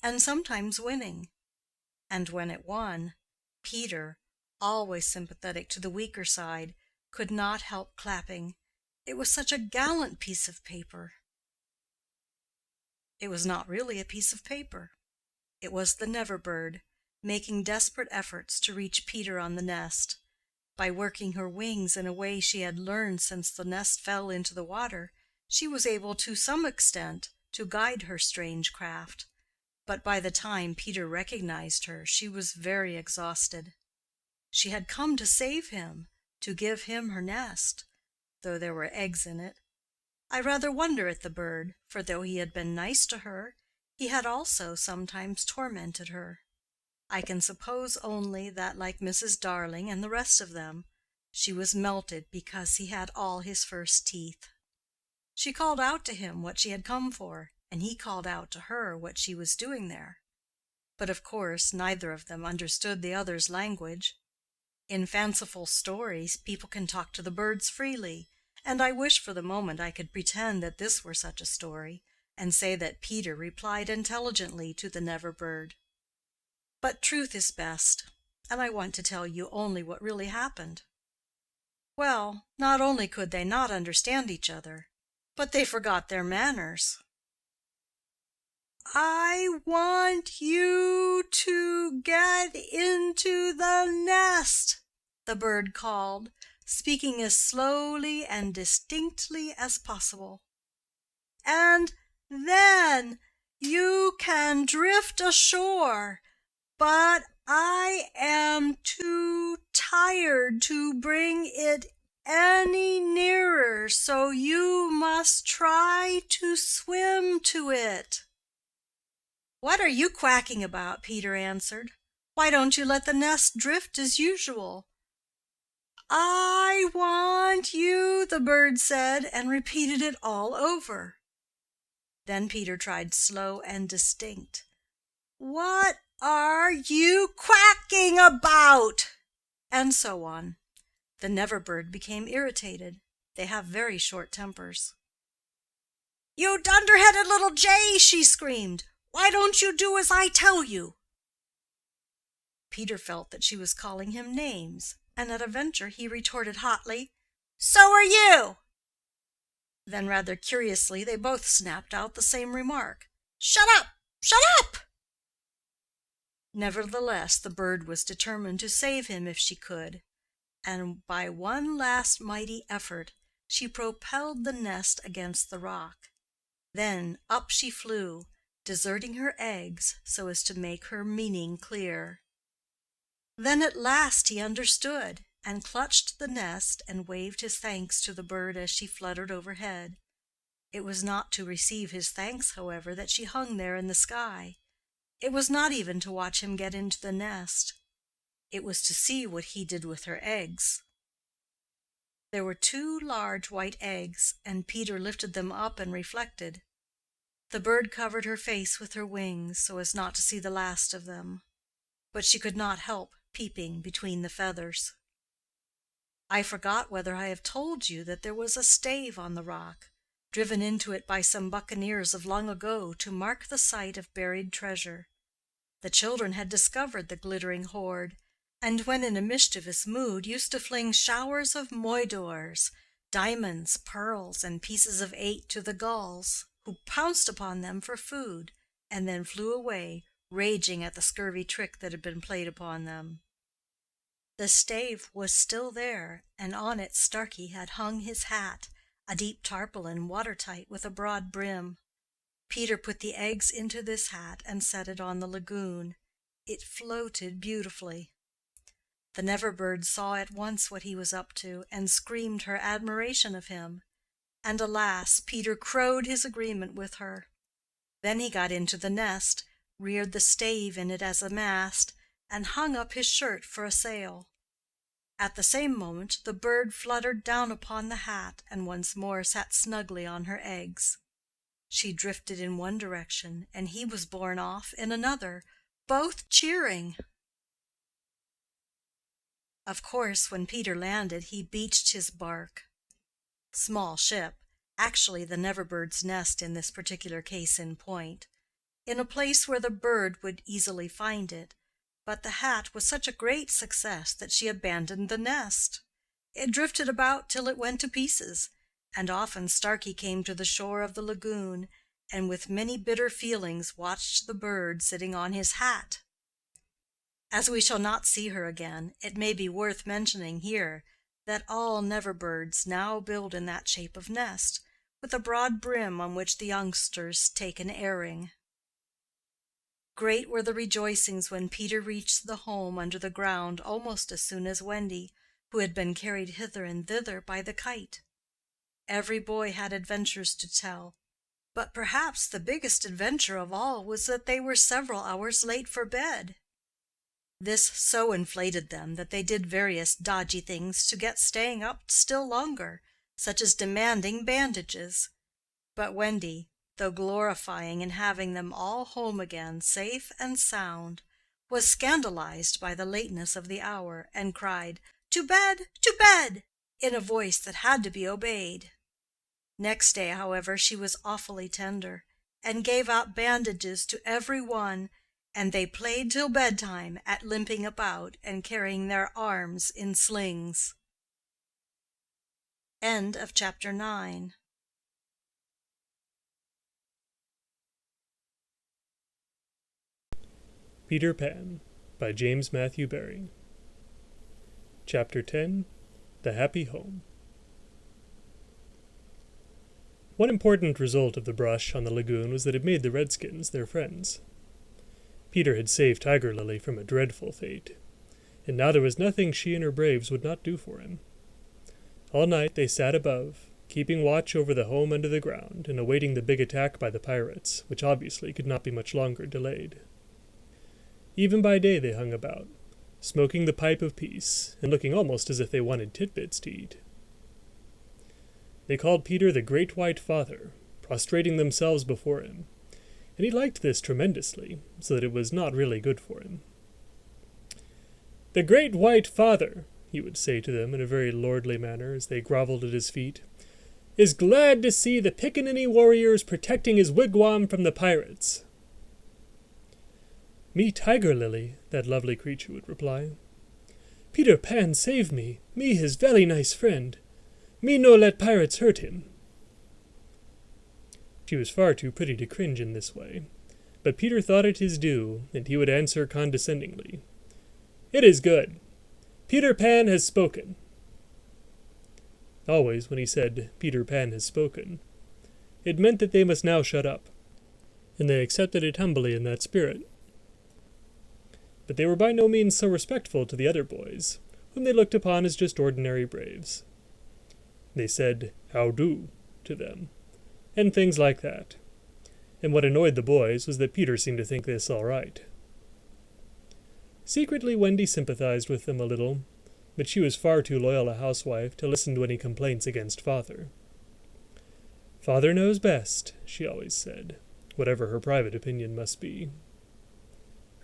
and sometimes winning. And when it won, Peter, always sympathetic to the weaker side, could not help clapping. It was such a gallant piece of paper. It was not really a piece of paper. It was the Never Bird, making desperate efforts to reach Peter on the nest. By working her wings in a way she had learned since the nest fell into the water, she was able to some extent to guide her strange craft. But by the time Peter recognized her, she was very exhausted. She had come to save him, to give him her nest, though there were eggs in it. I rather wonder at the bird, for though he had been nice to her, he had also sometimes tormented her. I can suppose only that, like Mrs. Darling and the rest of them, she was melted because he had all his first teeth. She called out to him what she had come for, and he called out to her what she was doing there. But of course neither of them understood the other's language. In fanciful stories people can talk to the birds freely, and I wish for the moment I could pretend that this were such a story, and say that Peter replied intelligently to the Never Bird. But truth is best, and I want to tell you only what really happened. Well, not only could they not understand each other, but they forgot their manners. "I want you to get into the nest," the bird called, speaking as slowly and distinctly as possible. "And then you can drift ashore, but I am too tired to bring it any nearer, so you must try to swim to it." "What are you quacking about?" Peter answered. "Why don't you let the nest drift as usual?" "I want you," the bird said, and repeated it all over. Then Peter tried slow and distinct. "What are you quacking about?" And so on. The Never Bird became irritated. They have very short tempers. "You dunderheaded little jay!" she screamed. "Why don't you do as I tell you?" Peter felt that she was calling him names, and at a venture he retorted hotly, "So are you!" Then rather curiously they both snapped out the same remark, "Shut up! Shut up!" Nevertheless the bird was determined to save him if she could, and by one last mighty effort she propelled the nest against the rock. Then up she flew, deserting her eggs so as to make her meaning clear. Then at last he understood, and clutched the nest and waved his thanks to the bird as she fluttered overhead. It was not to receive his thanks, however, that she hung there in the sky. It was not even to watch him get into the nest. It was to see what he did with her eggs. There were 2 large white eggs, and Peter lifted them up and reflected. The bird covered her face with her wings so as not to see the last of them, but she could not help peeping between the feathers. I forgot whether I have told you that there was a stave on the rock, driven into it by some buccaneers of long ago to mark the site of buried treasure. The children had discovered the glittering hoard, and when in a mischievous mood used to fling showers of moidores, diamonds, pearls, and pieces of 8 to the gulls, who pounced upon them for food, and then flew away, raging at the scurvy trick that had been played upon them. The stave was still there, and on it Starkey had hung his hat, a deep tarpaulin, watertight, with a broad brim. Peter put the eggs into this hat and set it on the lagoon. It floated beautifully. The Never-bird saw at once what he was up to, and screamed her admiration of him. And alas, Peter crowed his agreement with her. Then he got into the nest, reared the stave in it as a mast, and hung up his shirt for a sail. At the same moment the bird fluttered down upon the hat and once more sat snugly on her eggs. She drifted in one direction, and he was borne off in another, both cheering. Of course, when Peter landed, he beached his bark. Small ship, actually the Never-bird's nest in this particular case in point, in a place where the bird would easily find it, but the hat was such a great success that she abandoned the nest. It drifted about till it went to pieces, and often Starkey came to the shore of the lagoon, and with many bitter feelings watched the bird sitting on his hat. As we shall not see her again, it may be worth mentioning here that all Never-birds now build in that shape of nest, with a broad brim on which the youngsters take an airing. Great were the rejoicings when Peter reached the home under the ground almost as soon as Wendy, who had been carried hither and thither by the kite. Every boy had adventures to tell, but perhaps the biggest adventure of all was that they were several hours late for bed. This so inflated them that they did various dodgy things to get staying up still longer, such as demanding bandages. But Wendy, though glorifying in having them all home again safe and sound, was scandalized by the lateness of the hour, and cried, "To bed, to bed!" in a voice that had to be obeyed. Next day, however, she was awfully tender, and gave out bandages to every one, and they played till bedtime at limping about and carrying their arms in slings. End of chapter 9. Peter Pan by James Matthew Barrie. Chapter 10. The Happy Home. One important result of the brush on the lagoon was that it made the Redskins their friends. Peter had saved Tiger Lily from a dreadful fate, and now there was nothing she and her braves would not do for him. All night they sat above, keeping watch over the home under the ground and awaiting the big attack by the pirates, which obviously could not be much longer delayed. Even by day they hung about, smoking the pipe of peace and looking almost as if they wanted tidbits to eat. They called Peter the Great White Father, prostrating themselves before him, and he liked this tremendously, so that it was not really good for him. "The Great White Father," he would say to them in a very lordly manner as they grovelled at his feet, "is glad to see the Pickaninny warriors protecting his wigwam from the pirates." "Me Tiger Lily," that lovely creature would reply. "Peter Pan save me, me his very nice friend. Me no let pirates hurt him." She was far too pretty to cringe in this way, but Peter thought it his due, and he would answer condescendingly, "It is good. Peter Pan has spoken." Always when he said, "Peter Pan has spoken," it meant that they must now shut up, and they accepted it humbly in that spirit. But they were by no means so respectful to the other boys, whom they looked upon as just ordinary braves. They said, "How do?" to them, and things like that. And what annoyed the boys was that Peter seemed to think this all right. Secretly, Wendy sympathized with them a little, but she was far too loyal a housewife to listen to any complaints against Father. "Father knows best," she always said, whatever her private opinion must be.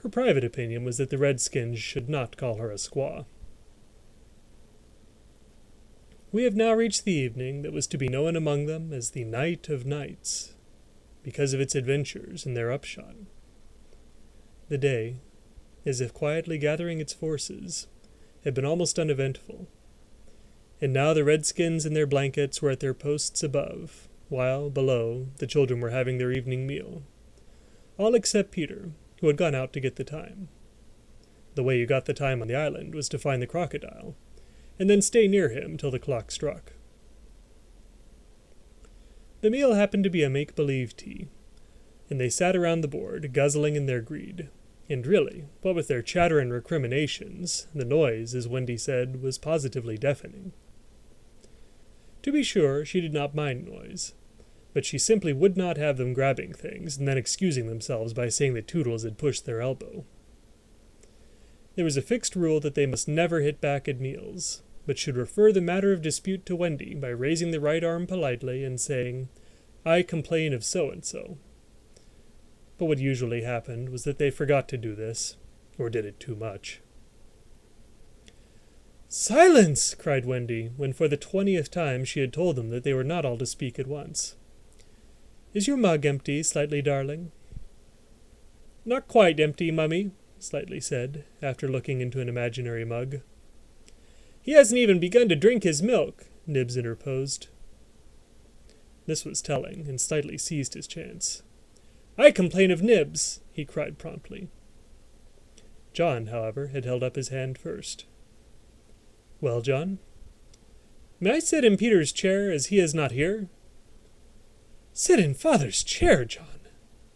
Her private opinion was that the Redskins should not call her a squaw. We have now reached the evening that was to be known among them as the Night of Nights, because of its adventures and their upshot. The day, as if quietly gathering its forces, had been almost uneventful, and now the Redskins in their blankets were at their posts above, while, below, the children were having their evening meal, all except Peter, who had gone out to get the time. The way you got the time on the island was to find the crocodile, and then stay near him till the clock struck. The meal happened to be a make-believe tea, and they sat around the board, guzzling in their greed. And really, what with their chatter and recriminations, the noise, as Wendy said, was positively deafening. To be sure, she did not mind noise, but she simply would not have them grabbing things and then excusing themselves by saying that Toodles had pushed their elbow. There was a fixed rule that they must never hit back at meals, but should refer the matter of dispute to Wendy by raising the right arm politely and saying, "I complain of so-and-so." But what usually happened was that they forgot to do this, or did it too much. "Silence!" cried Wendy, when for the 20th time she had told them that they were not all to speak at once. "Is your mug empty, Slightly darling?" "Not quite empty, Mummy," Slightly said, after looking into an imaginary mug. "He hasn't even begun to drink his milk," Nibs interposed. This was telling, and Slightly seized his chance. "I complain of Nibs," he cried promptly. John, however, had held up his hand first. "Well, John?" "May I sit in Peter's chair, as he is not here?" "Sit in Father's chair, John?"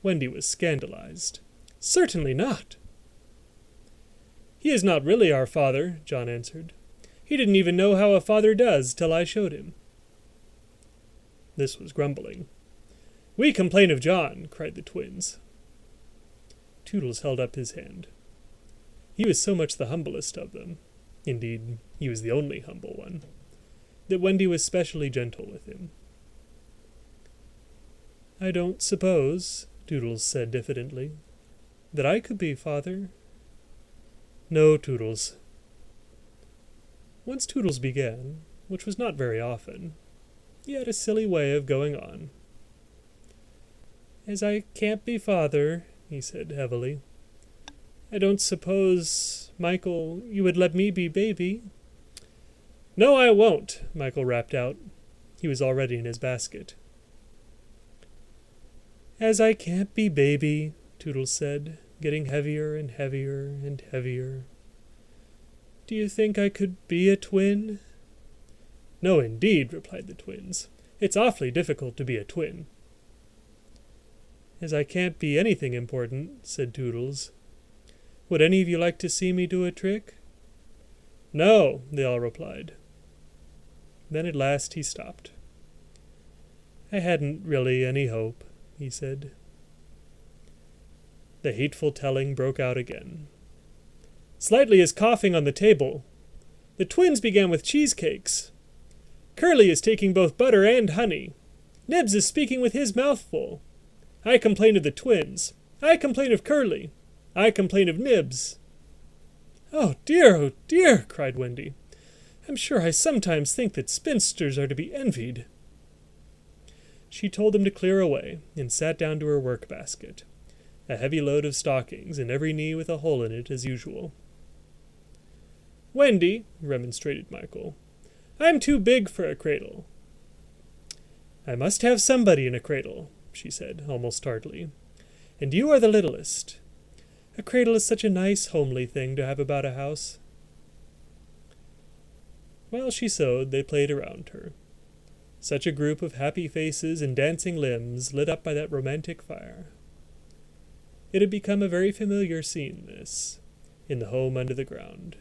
Wendy was scandalized. "Certainly not." "He is not really our father," John answered. "He didn't even know how a father does till I showed him." This was grumbling. "We complain of John," cried the twins. Toodles held up his hand. He was so much the humblest of them, indeed, he was the only humble one, that Wendy was specially gentle with him. "I don't suppose," Toodles said diffidently, "that I could be father." "No, Toodles." Once Toodles began, which was not very often, he had a silly way of going on. "As I can't be father," he said heavily, "I don't suppose, Michael, you would let me be baby?" "No, I won't," Michael rapped out. He was already in his basket. "As I can't be baby," Toodles said, getting heavier and heavier and heavier. "Do you think I could be a twin?" "No, indeed," replied the twins. "It's awfully difficult to be a twin." "As I can't be anything important," said Toodles, "would any of you like to see me do a trick?" "No," they all replied. Then at last he stopped. "I hadn't really any hope," he said. The hateful telling broke out again. "Slightly is coughing on the table. The twins began with cheesecakes. Curly is taking both butter and honey. Nibs is speaking with his mouth full. I complain of the twins. I complain of Curly. I complain of Nibs." Oh, dear," cried Wendy. "I'm sure I sometimes think that spinsters are to be envied." She told them to clear away, and sat down to her work-basket, a heavy load of stockings, and every knee with a hole in it as usual. "Wendy," remonstrated Michael, "I'm too big for a cradle." "I must have somebody in a cradle," she said, almost tartly. "And you are the littlest. A cradle is such a nice, homely thing to have about a house." While she sewed, they played around her. Such a group of happy faces and dancing limbs lit up by that romantic fire. It had become a very familiar scene, this, in the home under the ground.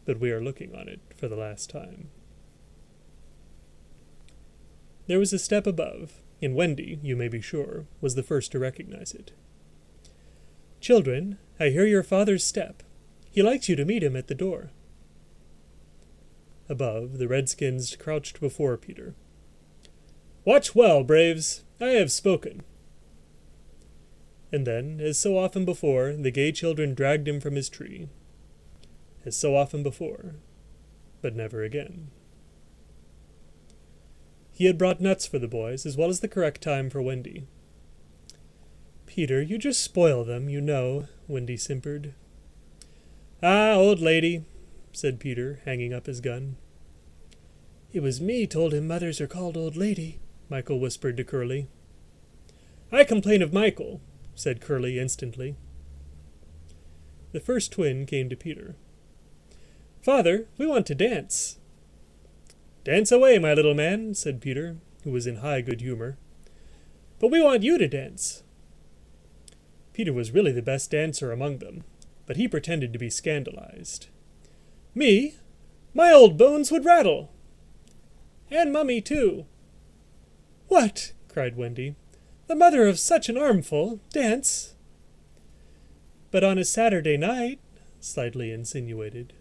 But we are looking on it for the last time. There was a step above, and Wendy, you may be sure, was the first to recognize it. "Children, I hear your father's step. He likes you to meet him at the door." Above, the redskins crouched before Peter. "Watch well, braves! I have spoken." And then, as so often before, the gay children dragged him from his tree. As so often before, but never again. He had brought nuts for the boys, as well as the correct time for Wendy. "Peter, you just spoil them, you know," Wendy simpered. "Ah, old lady," said Peter, hanging up his gun. "It was me told him mothers are called old lady," Michael whispered to Curly. "I complain of Michael," said Curly instantly. The first twin came to Peter. "Father, we want to dance." "Dance away, my little man," said Peter, who was in high good humor. "But we want you to dance." Peter was really the best dancer among them, but he pretended to be scandalized. "Me? My old bones would rattle." "And Mummy, too." "What?" cried Wendy. "The mother of such an armful dance?" "But on a Saturday night," slightly insinuated.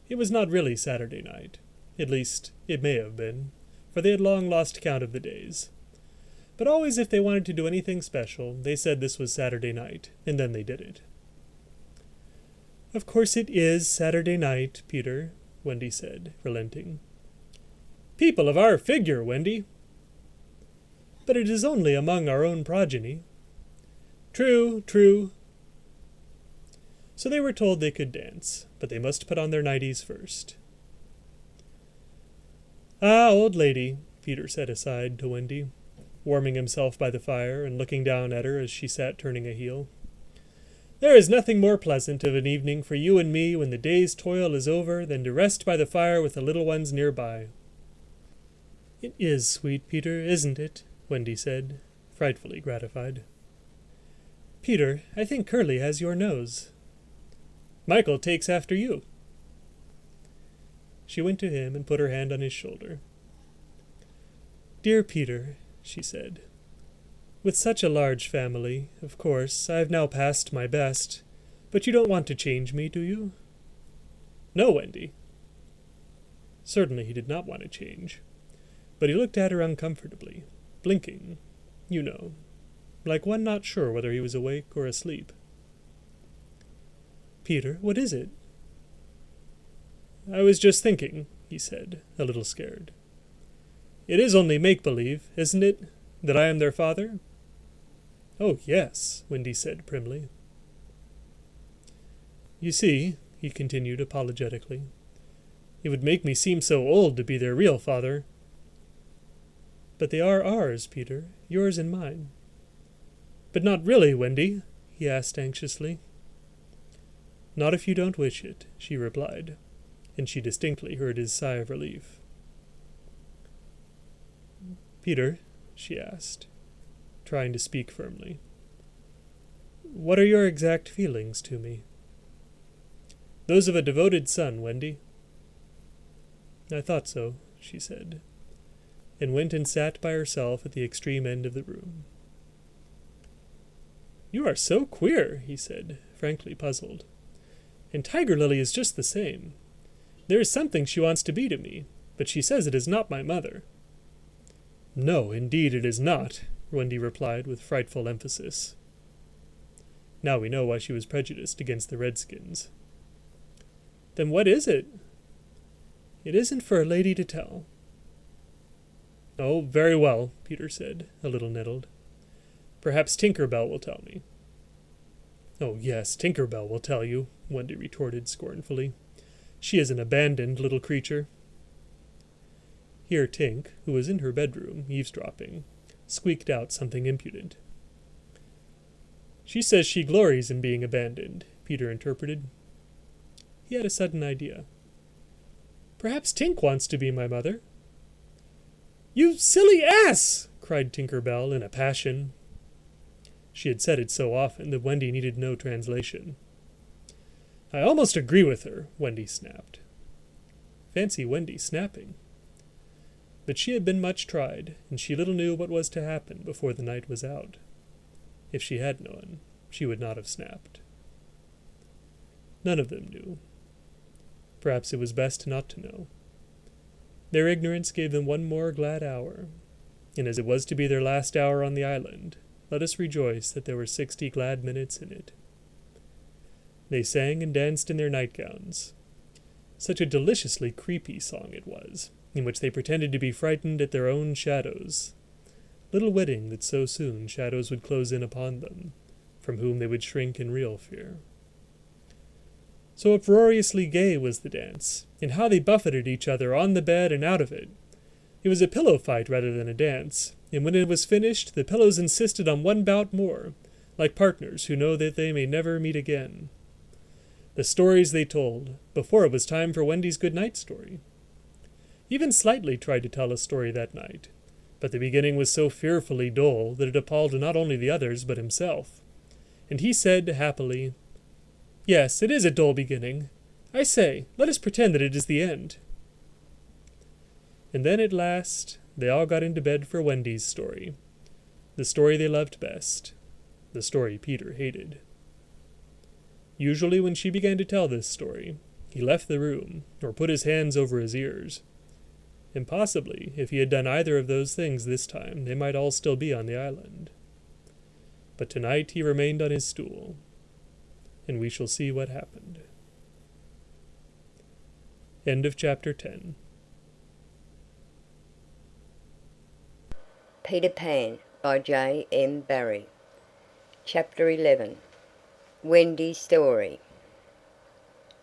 It was not really Saturday night. At least, it may have been, for they had long lost count of the days. But always if they wanted to do anything special, they said this was Saturday night, and then they did it. "Of course it is Saturday night, Peter," Wendy said, relenting. "People of our figure, Wendy." "But it is only among our own progeny." "True, true." So they were told they could dance, but they must put on their nighties first. "Ah, old lady," Peter said aside to Wendy, warming himself by the fire and looking down at her as she sat turning a heel. "There is nothing more pleasant of an evening for you and me when the day's toil is over than to rest by the fire with the little ones nearby." "It is sweet, Peter, isn't it?" Wendy said, frightfully gratified. "Peter, I think Curly has your nose." "Michael takes after you." She went to him and put her hand on his shoulder. "Dear Peter," she said, "with such a large family, of course, I have now passed my best, but you don't want to change me, do you?" "No, Wendy." Certainly he did not want to change, but he looked at her uncomfortably, blinking, you know, like one not sure whether he was awake or asleep. "Peter, what is it?" "I was just thinking," he said, a little scared. "It is only make-believe, isn't it, that I am their father?" "Oh, yes," Wendy said primly. "You see," he continued apologetically, "it would make me seem so old to be their real father." "But they are ours, Peter, yours and mine." "But not really, Wendy?" he asked anxiously. "Not if you don't wish it," she replied, and she distinctly heard his sigh of relief. "Peter," she asked, trying to speak firmly, "what are your exact feelings to me?" "Those of a devoted son, Wendy." "I thought so," she said, and went and sat by herself at the extreme end of the room. "You are so queer," he said, frankly puzzled. "And Tiger Lily is just the same. There is something she wants to be to me, but she says it is not my mother." "No, indeed it is not," Wendy replied with frightful emphasis. Now we know why she was prejudiced against the redskins. "Then what is it?" "It isn't for a lady to tell." "Oh, very well," Peter said, a little nettled. "Perhaps Tinker Bell will tell me." "Oh, yes, Tinker Bell will tell you," Wendy retorted scornfully. "She is an abandoned little creature." Here Tink, who was in her bedroom, eavesdropping, squeaked out something impudent. "She says she glories in being abandoned," Peter interpreted. He had a sudden idea. Perhaps Tink wants to be my mother." "You silly ass!" cried Tinker Bell in a passion. She had said it so often that Wendy needed no translation. "I almost agree with her," Wendy snapped. Fancy Wendy snapping. But she had been much tried, and she little knew what was to happen before the night was out. If she had known, she would not have snapped. None of them knew. Perhaps it was best not to know. Their ignorance gave them one more glad hour, and as it was to be their last hour on the island, let us rejoice that there were 60 glad minutes in it. They sang and danced in their nightgowns. Such a deliciously creepy song it was, in which they pretended to be frightened at their own shadows, little witting that so soon shadows would close in upon them, from whom they would shrink in real fear. So uproariously gay was the dance, and how they buffeted each other on the bed and out of it. It was a pillow fight rather than a dance, and when it was finished, the pillows insisted on one bout more, like partners who know that they may never meet again. The stories they told, before it was time for Wendy's good-night story. Even Slightly tried to tell a story that night, but the beginning was so fearfully dull that it appalled not only the others but himself. And he said happily, "Yes, it is a dull beginning. I say, let us pretend that it is the end." And then at last they all got into bed for Wendy's story, the story they loved best, the story Peter hated. Usually when she began to tell this story, he left the room, or put his hands over his ears. And possibly, if he had done either of those things this time, they might all still be on the island. But tonight he remained on his stool, and we shall see what happened. End of chapter 10. Peter Pan by J. M. Barrie. Chapter 11. Wendy's Story.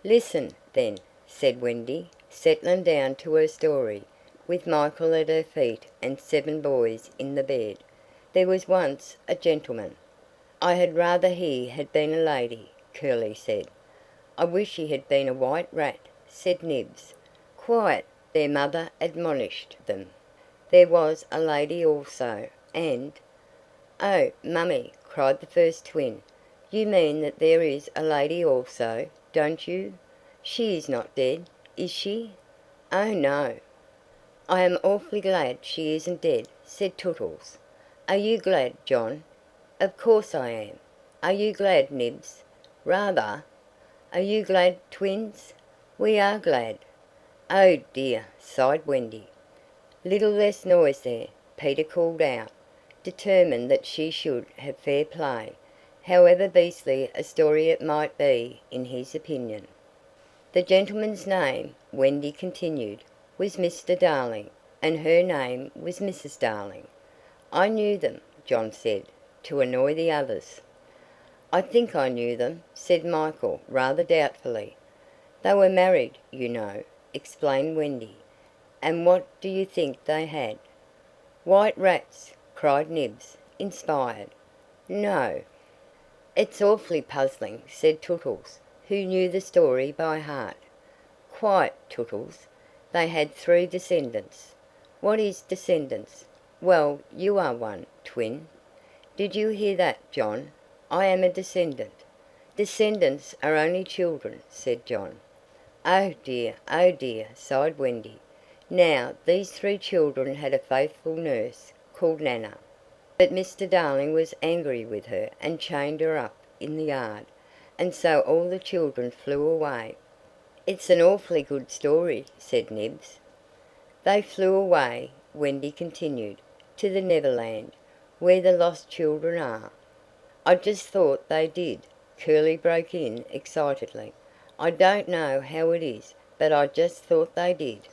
"Listen, then," said Wendy, settling down to her story, with Michael at her feet and 7 boys in the bed. "There was once a gentleman." "I had rather he had been a lady," Curly said. "I wish he had been a white rat," said Nibs. "Quiet," their mother admonished them. "There was a lady also, and—" "Oh, Mummy," cried the first twin, "you mean that there is a lady also, don't you? She is not dead, is she?" "Oh, no." "I am awfully glad she isn't dead," said Tootles. "Are you glad, John?" "Of course I am." "Are you glad, Nibs?" "Rather." "Are you glad, twins?" "We are glad." "Oh, dear," sighed Wendy. "Little less noise there," Peter called out, determined that she should have fair play, however beastly a story it might be in his opinion. "The gentleman's name," Wendy continued, "was Mr. Darling, and her name was Mrs. Darling." "I knew them," John said, to annoy the others. "I think I knew them," said Michael rather doubtfully. "They were married, you know," explained Wendy. "And what do you think they had?" "White rats," cried Nibs, inspired. "No." "It's awfully puzzling," said Tootles, who knew the story by heart. "Quite, Tootles. They had 3 descendants." "What is descendants?" "Well, you are one, twin." "Did you hear that, John? I am a descendant." "Descendants are only children," said John. Oh, dear," sighed Wendy. Now, these 3 children had a faithful nurse, called Nana. But Mr. Darling was angry with her and chained her up in the yard, and so all the children flew away. "It's an awfully good story," said Nibs. "They flew away," Wendy continued, "to the Neverland, where the lost children are." "I just thought they did," Curly broke in excitedly. "I don't know how it is, but I just thought they did."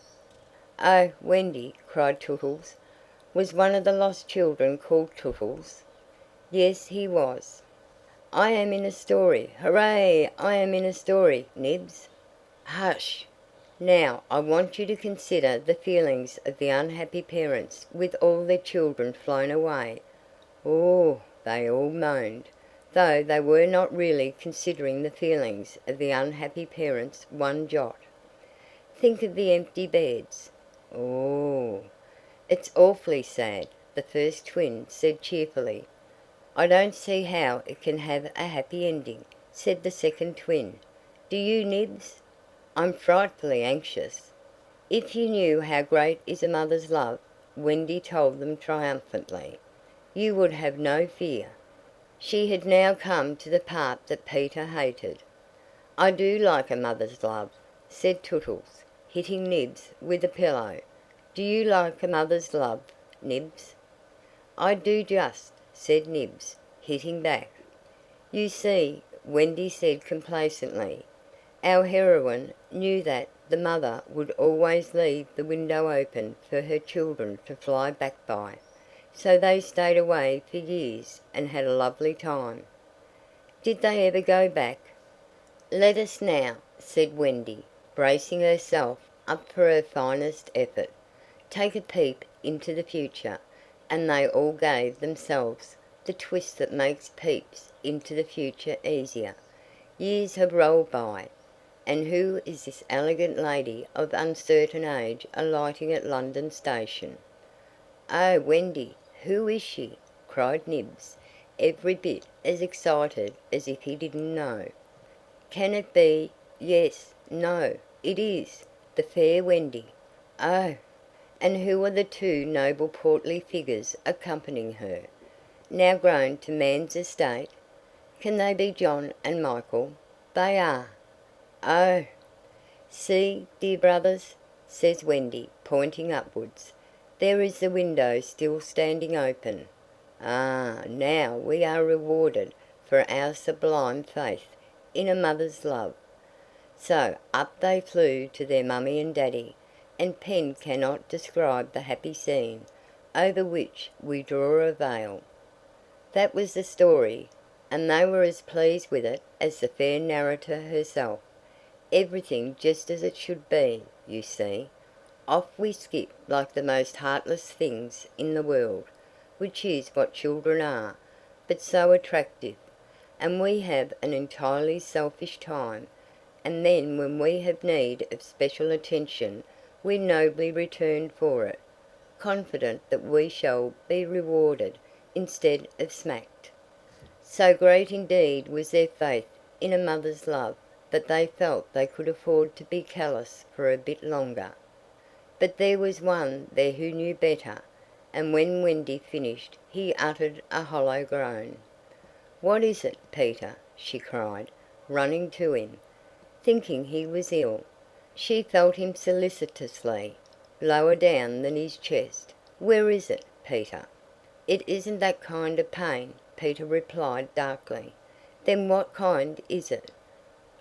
"Oh, Wendy," cried Tootles, "was one of the lost children called Tootles?" "Yes, he was." "I am in a story! Hooray! I am in a story, Nibs." "Hush! Now I want you to consider the feelings of the unhappy parents with all their children flown away." "Oh!" they all moaned, though they were not really considering the feelings of the unhappy parents one jot. Think of the empty beds." "Oh, it's awfully sad," the first twin said cheerfully. "I don't see how it can have a happy ending," said the second twin. "Do you, Nibs?" "I'm frightfully anxious." "If you knew how great is a mother's love," Wendy told them triumphantly, "you would have no fear." She had now come to the part that Peter hated. "I do like a mother's love," said Tootles, hitting Nibs with a pillow. "Do you like a mother's love, Nibs?" "I do just," said Nibs, hitting back. "You see," Wendy said complacently, "our heroine knew that the mother would always leave the window open for her children to fly back by, so they stayed away for years and had a lovely time." "Did they ever go back?" "Let us now," said Wendy, bracing herself up for her finest effort, "take a peep into the future," and they all gave themselves the twist that makes peeps into the future easier. Years have rolled by. And who is this elegant lady of uncertain age alighting at London Station? "Oh, Wendy, who is she?" cried Nibs, every bit as excited as if he didn't know. "Can it be? Yes, no, it is the fair Wendy." "Oh, and who are the two noble portly figures accompanying her, now grown to man's estate? Can they be John and Michael?" "They are." "Oh!" "See, dear brothers," says Wendy, pointing upwards, "there is the window still standing open. Ah, now we are rewarded for our sublime faith in a mother's love." So up they flew to their mummy and daddy, and pen cannot describe the happy scene over which we draw a veil. That was the story, and they were as pleased with it as the fair narrator herself. Everything just as it should be, you see. Off we skip like the most heartless things in the world, which is what children are, but so attractive. And we have an entirely selfish time, and then when we have need of special attention we nobly return for it, confident that we shall be rewarded instead of smacked. So great indeed was their faith in a mother's love that they felt they could afford to be callous for a bit longer. But there was one there who knew better, and when Wendy finished he uttered a hollow groan. "What is it, Peter?" she cried, running to him, thinking he was ill. She felt him solicitously, lower down than his chest. "Where is it, Peter?" "It isn't that kind of pain," Peter replied darkly. "Then what kind is it?"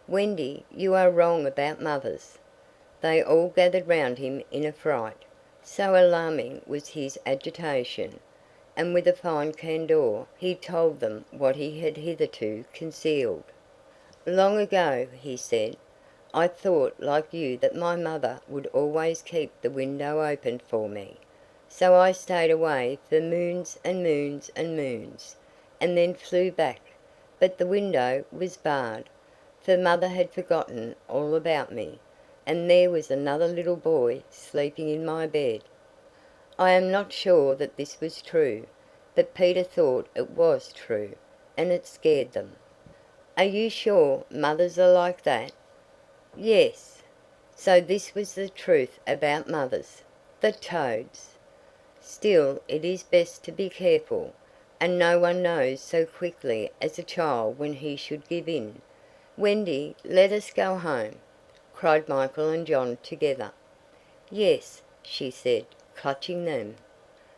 "Wendy, you are wrong about mothers." They all gathered round him in a fright, so alarming was his agitation, and with a fine candour he told them what he had hitherto concealed. "Long ago," he said, "I thought like you that my mother would always keep the window open for me, so I stayed away for moons and moons and moons, and then flew back, but the window was barred, for mother had forgotten all about me, and there was another little boy sleeping in my bed." I am not sure that this was true, but Peter thought it was true, and it scared them. "Are you sure mothers are like that?" "Yes." So this was the truth about mothers. The toads! Still it is best to be careful, and no one knows so quickly as a child when he should give in. "Wendy, let us go home," cried Michael and John together. "Yes," she said, clutching them.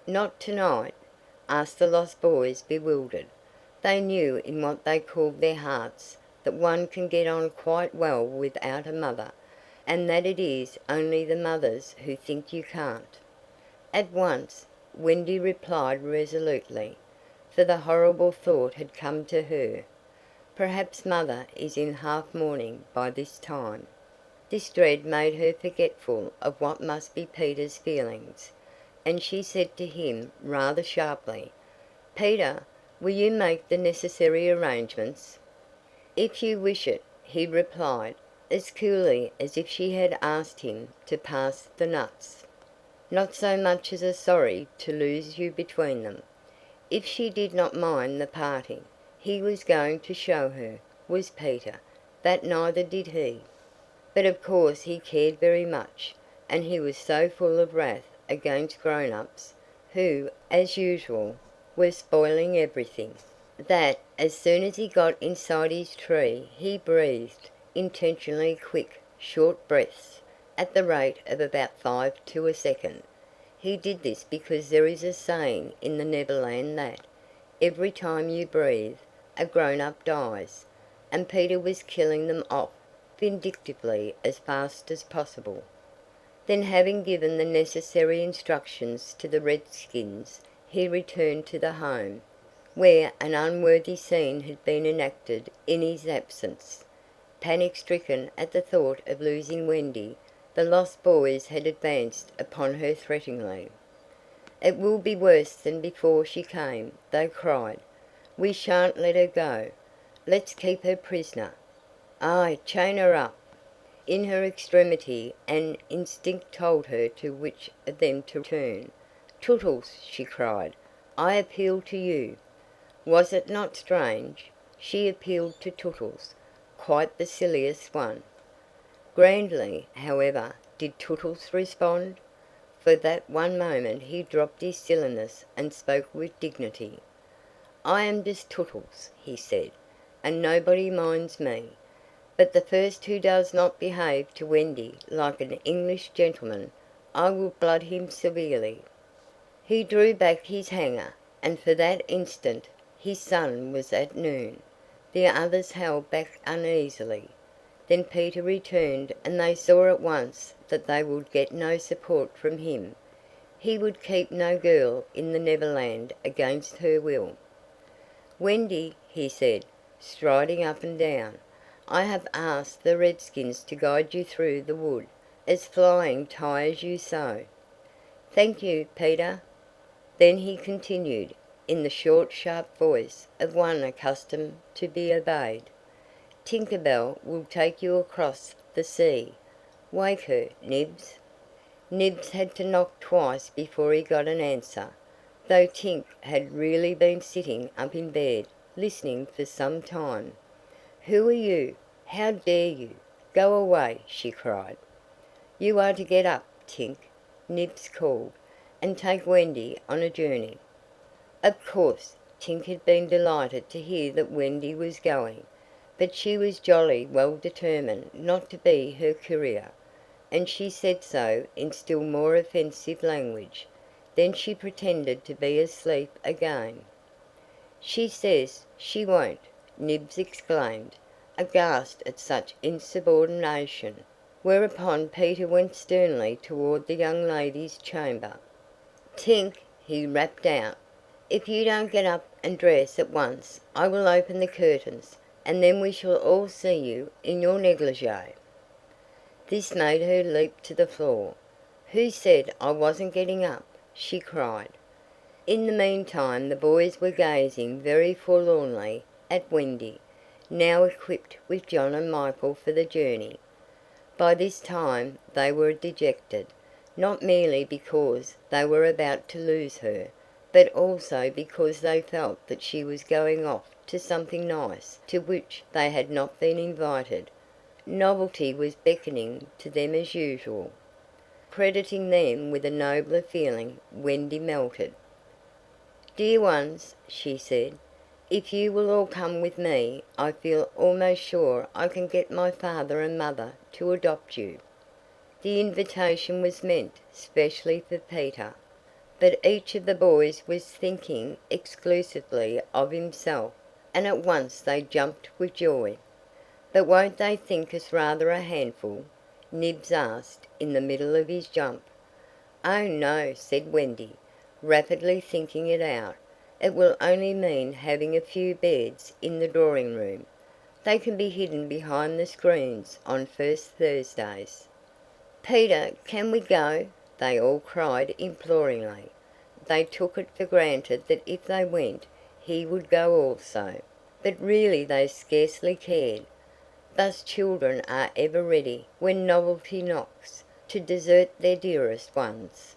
"Not tonight?" asked the lost boys, bewildered. They knew in what they called their hearts that one can get on quite well without a mother, and that it is only the mothers who think you can't. At once, Wendy replied resolutely, for the horrible thought had come to her. Perhaps mother is in half mourning by this time. This dread made her forgetful of what must be Peter's feelings, and she said to him rather sharply, "Peter, will you make the necessary arrangements?" "If you wish it," he replied, as coolly as if she had asked him to pass the nuts. Not so much as a sorry to lose you between them. If she did not mind the parting, he was going to show her, was Peter, that neither did he. But of course he cared very much, and he was so full of wrath against grown-ups, who, as usual, were spoiling everything, that as soon as he got inside his tree he breathed intentionally quick, short breaths, at the rate of about 5 to a second. He did this because there is a saying in the Neverland that every time you breathe, a grown-up dies, and Peter was killing them off vindictively as fast as possible. Then, having given the necessary instructions to the redskins, he returned to the home, where an unworthy scene had been enacted in his absence. Panic-stricken at the thought of losing Wendy, the lost boys had advanced upon her threateningly. "It will be worse than before she came," they cried. "We shan't let her go. Let's keep her prisoner. Aye, chain her up." In her extremity an instinct told her to which of them to turn. "Tootles," she cried, "I appeal to you." Was it not strange? She appealed to Tootles, quite the silliest one. Grandly, however, did Tootles respond. For that one moment he dropped his silliness and spoke with dignity. "I am just Tootles," he said, "and nobody minds me. But the first who does not behave to Wendy like an English gentleman, I will blood him severely." He drew back his hanger, and for that instant his sun was at noon. The others held back uneasily. Then Peter returned, and they saw at once that they would get no support from him. He would keep no girl in the Neverland against her will. "Wendy," he said, striding up and down, "I have asked the redskins to guide you through the wood, as flying tires you so." "Thank you, Peter." Then he continued, in the short, sharp voice of one accustomed to be obeyed, "Tinker Bell will take you across the sea. Wake her, Nibs." Nibs had to knock twice before he got an answer, though Tink had really been sitting up in bed, listening for some time. "Who are you? How dare you? Go away!" she cried. "You are to get up, Tink," Nibs called, "and take Wendy on a journey." Of course, Tink had been delighted to hear that Wendy was going, but she was jolly well determined not to be her courier, and she said so in still more offensive language. Then she pretended to be asleep again. "She says she won't," Nibs exclaimed, aghast at such insubordination, whereupon Peter went sternly toward the young lady's chamber. "Tink," he rapped out, "if you don't get up and dress at once I will open the curtains, and then we shall all see you in your negligee." This made her leap to the floor. "Who said I wasn't getting up?" she cried. In the meantime the boys were gazing very forlornly at Wendy, now equipped with John and Michael for the journey. By this time they were dejected, not merely because they were about to lose her, but also because they felt that she was going off to something nice to which they had not been invited. Novelty was beckoning to them as usual. Crediting them with a nobler feeling, Wendy melted. "Dear ones," she said, "if you will all come with me, I feel almost sure I can get my father and mother to adopt you." The invitation was meant specially for Peter, but each of the boys was thinking exclusively of himself, and at once they jumped with joy. "But won't they think us rather a handful?" Nibs asked in the middle of his jump. "Oh, no," said Wendy, rapidly thinking it out. "It will only mean having a few beds in the drawing room. They can be hidden behind the screens on first Thursdays." "Peter, can we go?" they all cried imploringly. They took it for granted that if they went he would go also, but really they scarcely cared. Thus children are ever ready, when novelty knocks, to desert their dearest ones.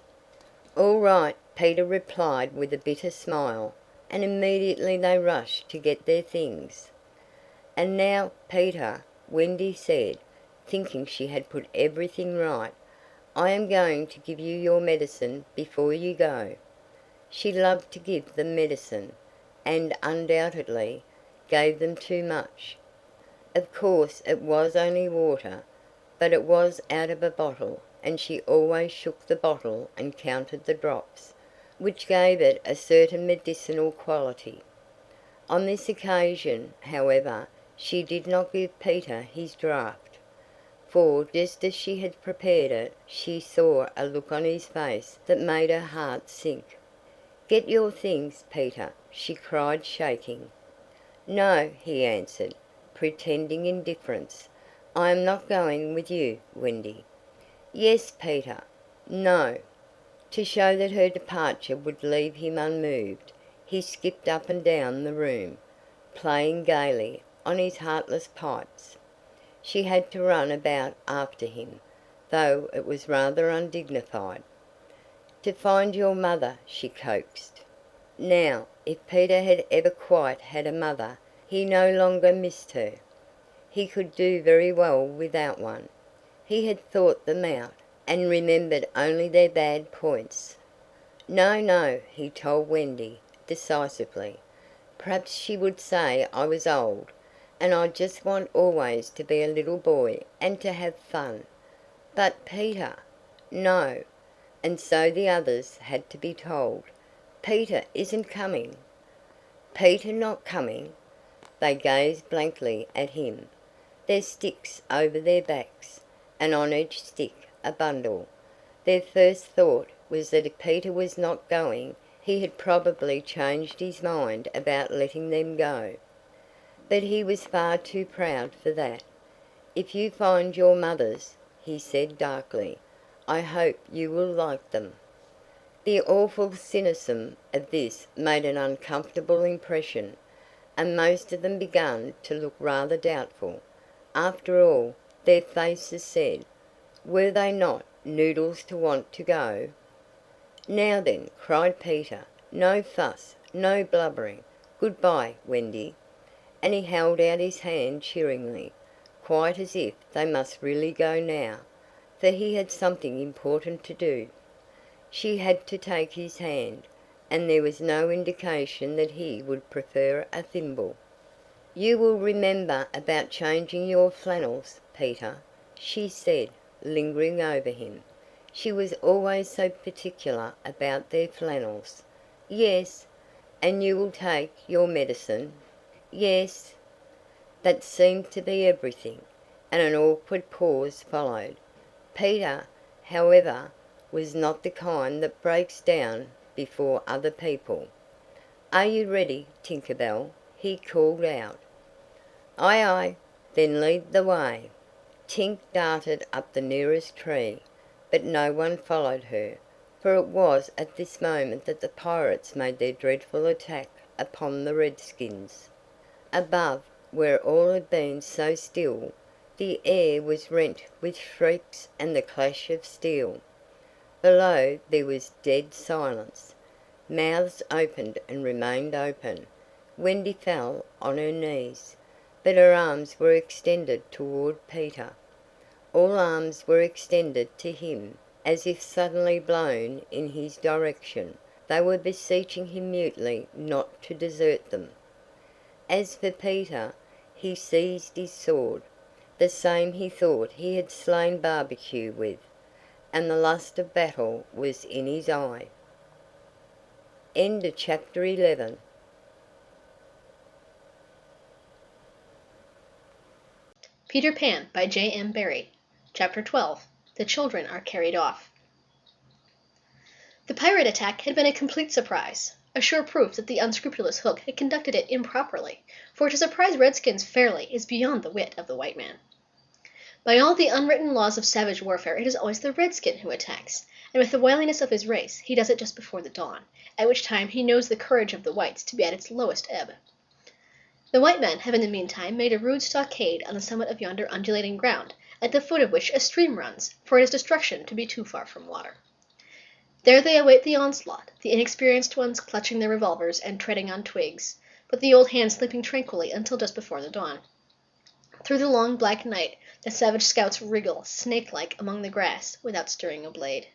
"All right," Peter replied with a bitter smile, and immediately they rushed to get their things. "And now, Peter," Wendy said, thinking she had put everything right, "I am going to give you your medicine before you go." She loved to give them medicine, and undoubtedly gave them too much. Of course it was only water, but it was out of a bottle, and she always shook the bottle and counted the drops, which gave it a certain medicinal quality. On this occasion, however, she did not give Peter his draught, for just as she had prepared it, she saw a look on his face that made her heart sink. "Get your things, Peter," she cried, shaking. "No," he answered, pretending indifference. "I am not going with you, Wendy." "Yes, Peter." "No." To show that her departure would leave him unmoved, he skipped up and down the room, playing gaily on his heartless pipes. She had to run about after him, though it was rather undignified. "To find your mother," she coaxed. Now, if Peter had ever quite had a mother, he no longer missed her. He could do very well without one. He had thought them out, and remembered only their bad points. "No, no," he told Wendy, decisively. "Perhaps she would say I was old, and I just want always to be a little boy and to have fun. But Peter—" "No." And so the others had to be told. "Peter isn't coming." "Peter not coming!" They gazed blankly at him, their sticks over their backs, and on each stick a bundle. Their first thought was that if Peter was not going, he had probably changed his mind about letting them go. But he was far too proud for that. "If you find your mothers," he said darkly, "I hope you will like them." The awful cynicism of this made an uncomfortable impression, and most of them began to look rather doubtful. After all, their faces said, were they not noodles to want to go? "Now then," cried Peter, "no fuss, no blubbering. Good-bye, Wendy." And he held out his hand cheeringly, quite as if they must really go now, for he had something important to do. She had to take his hand, and there was no indication that he would prefer a thimble. "You will remember about changing your flannels, Peter," she said, lingering over him. She was always so particular about their flannels. "Yes." "And you will take your medicine?" "Yes." That seemed to be everything, and an awkward pause followed. Peter, however, was not the kind that breaks down before other people. "Are you ready, Tinker Bell?" he called out. "Aye, aye." "Then lead the way." Tink darted up the nearest tree, but no one followed her, for it was at this moment that the pirates made their dreadful attack upon the Redskins. Above, where all had been so still, the air was rent with shrieks and the clash of steel. Below there was dead silence. Mouths opened and remained open. Wendy fell on her knees, but her arms were extended toward Peter. All arms were extended to him, as if suddenly blown in his direction. They were beseeching him mutely not to desert them. As for Peter, he seized his sword, the same he thought he had slain Barbecue with, and the lust of battle was in his eye. End of chapter 11. Peter Pan by J.M. Barrie. Chapter 12. The Children Are Carried Off. The pirate attack had been a complete surprise, a sure proof that the unscrupulous Hook had conducted it improperly, for to surprise Redskins fairly is beyond the wit of the white man. By all the unwritten laws of savage warfare, it is always the Redskin who attacks, and with the wiliness of his race, he does it just before the dawn, at which time he knows the courage of the whites to be at its lowest ebb. The white men have in the meantime made a rude stockade on the summit of yonder undulating ground, at the foot of which a stream runs, for it is destruction to be too far from water. There they await the onslaught, the inexperienced ones clutching their revolvers and treading on twigs, but the old hands sleeping tranquilly until just before the dawn. Through the long black night the savage scouts wriggle, snake-like, among the grass, without stirring a blade.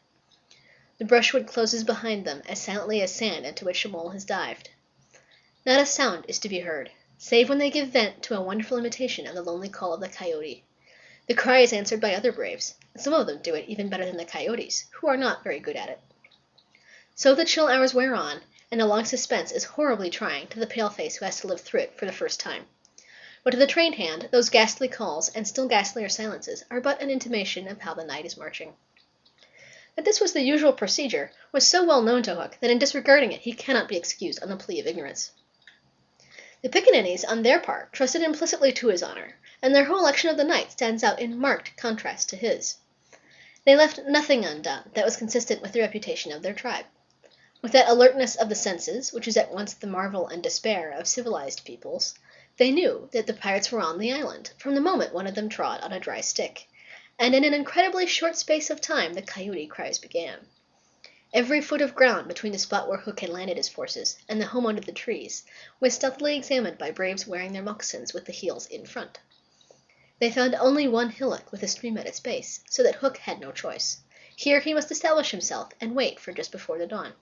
The brushwood closes behind them as silently as sand into which a mole has dived. Not a sound is to be heard, save when they give vent to a wonderful imitation of the lonely call of the coyote. The cry is answered by other braves, and some of them do it even better than the coyotes, who are not very good at it. So the chill hours wear on, and the long suspense is horribly trying to the pale-face who has to live through it for the first time. But to the trained hand, those ghastly calls and still ghastlier silences are but an intimation of how the night is marching. That this was the usual procedure was so well known to Hook that in disregarding it he cannot be excused on the plea of ignorance. The pickaninnies, on their part, trusted implicitly to his honor, and their whole election of the night stands out in marked contrast to his. They left nothing undone that was consistent with the reputation of their tribe. With that alertness of the senses, which is at once the marvel and despair of civilized peoples, they knew that the pirates were on the island, from the moment one of them trod on a dry stick, and in an incredibly short space of time the coyote cries began. Every foot of ground between the spot where Hook had landed his forces and the home under the trees was stealthily examined by braves wearing their moccasins with the heels in front. They found only one hillock with a stream at its base, so that Hook had no choice. Here he must establish himself and wait for just before the dawn.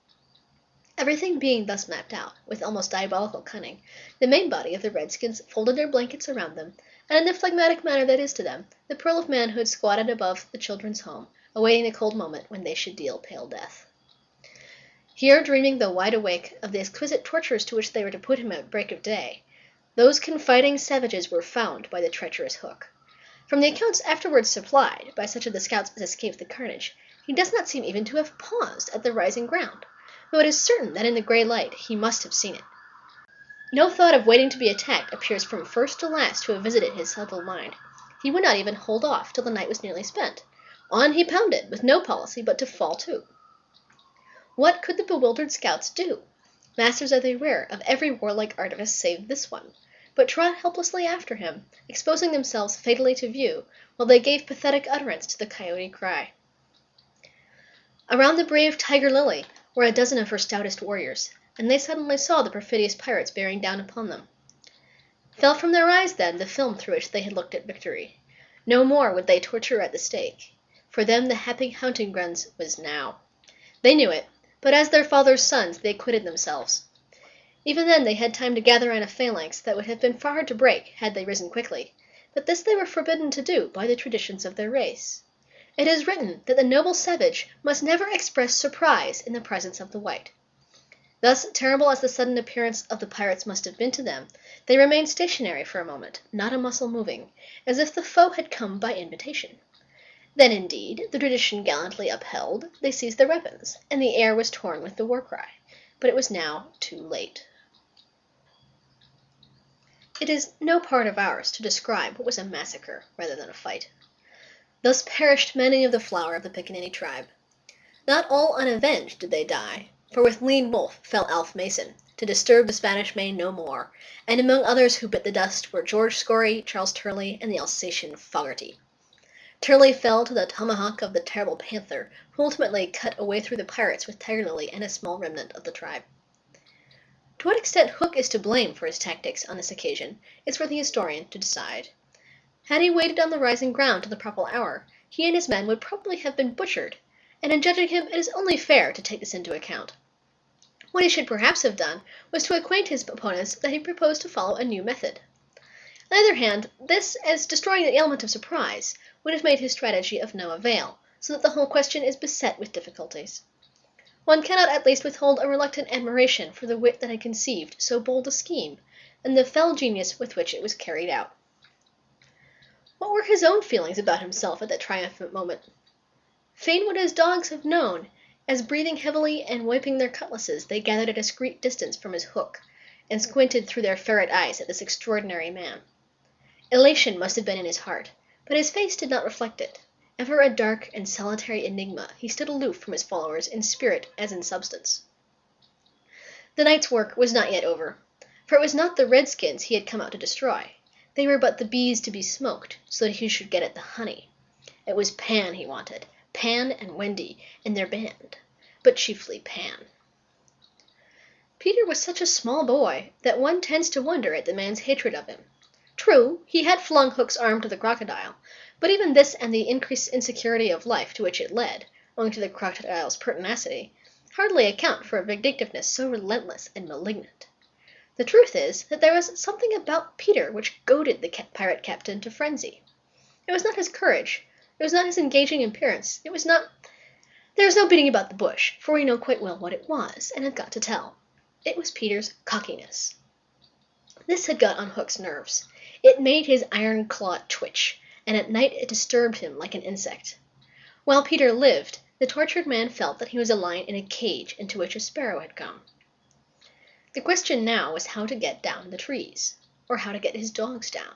Everything being thus mapped out, with almost diabolical cunning, the main body of the redskins folded their blankets around them, and in the phlegmatic manner that is to them, the pearl of manhood squatted above the children's home, awaiting the cold moment when they should deal pale death. Here, dreaming though wide awake of the exquisite tortures to which they were to put him at break of day, those confiding savages were found by the treacherous Hook. From the accounts afterwards supplied by such of the scouts as escaped the carnage, he does not seem even to have paused at the rising ground, though it is certain that in the grey light he must have seen it. No thought of waiting to be attacked appears from first to last to have visited his subtle mind. He would not even hold off till the night was nearly spent. On he pounded, with no policy but to fall to. What could the bewildered scouts do? Masters as they were of every warlike artifice save this one, but trod helplessly after him, exposing themselves fatally to view, while they gave pathetic utterance to the coyote cry. Around the brave Tiger Lily were a dozen of her stoutest warriors, and they suddenly saw the perfidious pirates bearing down upon them. Fell from their eyes, then, the film through which they had looked at victory. No more would they torture at the stake. For them the happy hunting grounds was now. They knew it, but as their father's sons they acquitted themselves. Even then they had time to gather in a phalanx that would have been far hard to break had they risen quickly, but this they were forbidden to do by the traditions of their race. It is written that the noble savage must never express surprise in the presence of the white. Thus, terrible as the sudden appearance of the pirates must have been to them, they remained stationary for a moment, not a muscle moving, as if the foe had come by invitation. Then, indeed, the tradition gallantly upheld, they seized their weapons, and the air was torn with the war-cry. But it was now too late. It is no part of ours to describe what was a massacre rather than a fight. Thus perished many of the flower of the Pickaninny tribe. Not all unavenged did they die, for with Lean Wolf fell Alf Mason, to disturb the Spanish Main no more, and among others who bit the dust were George Scory, Charles Turley, and the Alsatian Fogarty. Turley fell to the tomahawk of the terrible Panther, who ultimately cut a way through the pirates with Tiger Lily and a small remnant of the tribe. To what extent Hook is to blame for his tactics on this occasion is for the historian to decide. Had he waited on the rising ground till the proper hour, he and his men would probably have been butchered, and in judging him it is only fair to take this into account. What he should perhaps have done was to acquaint his opponents that he proposed to follow a new method. On the other hand, this, as destroying the element of surprise, would have made his strategy of no avail, so that the whole question is beset with difficulties. One cannot at least withhold a reluctant admiration for the wit that had conceived so bold a scheme, and the fell genius with which it was carried out. What were his own feelings about himself at that triumphant moment? Fain would his dogs have known, as breathing heavily and wiping their cutlasses they gathered at a discreet distance from his hook, and squinted through their ferret eyes at this extraordinary man. Elation must have been in his heart, but his face did not reflect it. Ever a dark and solitary enigma, he stood aloof from his followers in spirit as in substance. The night's work was not yet over. For it was not the redskins he had come out to destroy. They were but the bees to be smoked, so that he should get at the honey. It was Pan he wanted, Pan and Wendy and their band, but chiefly Pan. Peter was such a small boy that one tends to wonder at the man's hatred of him. True, he had flung Hook's arm to the crocodile, but even this and the increased insecurity of life to which it led, owing to the crocodile's pertinacity, hardly account for a vindictiveness so relentless and malignant. The truth is that there was something about Peter which goaded the pirate captain to frenzy. It was not his courage, it was not his engaging appearance, there was no beating about the bush, for we know quite well what it was, and have got to tell. It was Peter's cockiness. This had got on Hook's nerves. It made his iron claw twitch, and at night it disturbed him like an insect. While Peter lived, the tortured man felt that he was a lion in a cage into which a sparrow had come. The question now was how to get down the trees, or how to get his dogs down.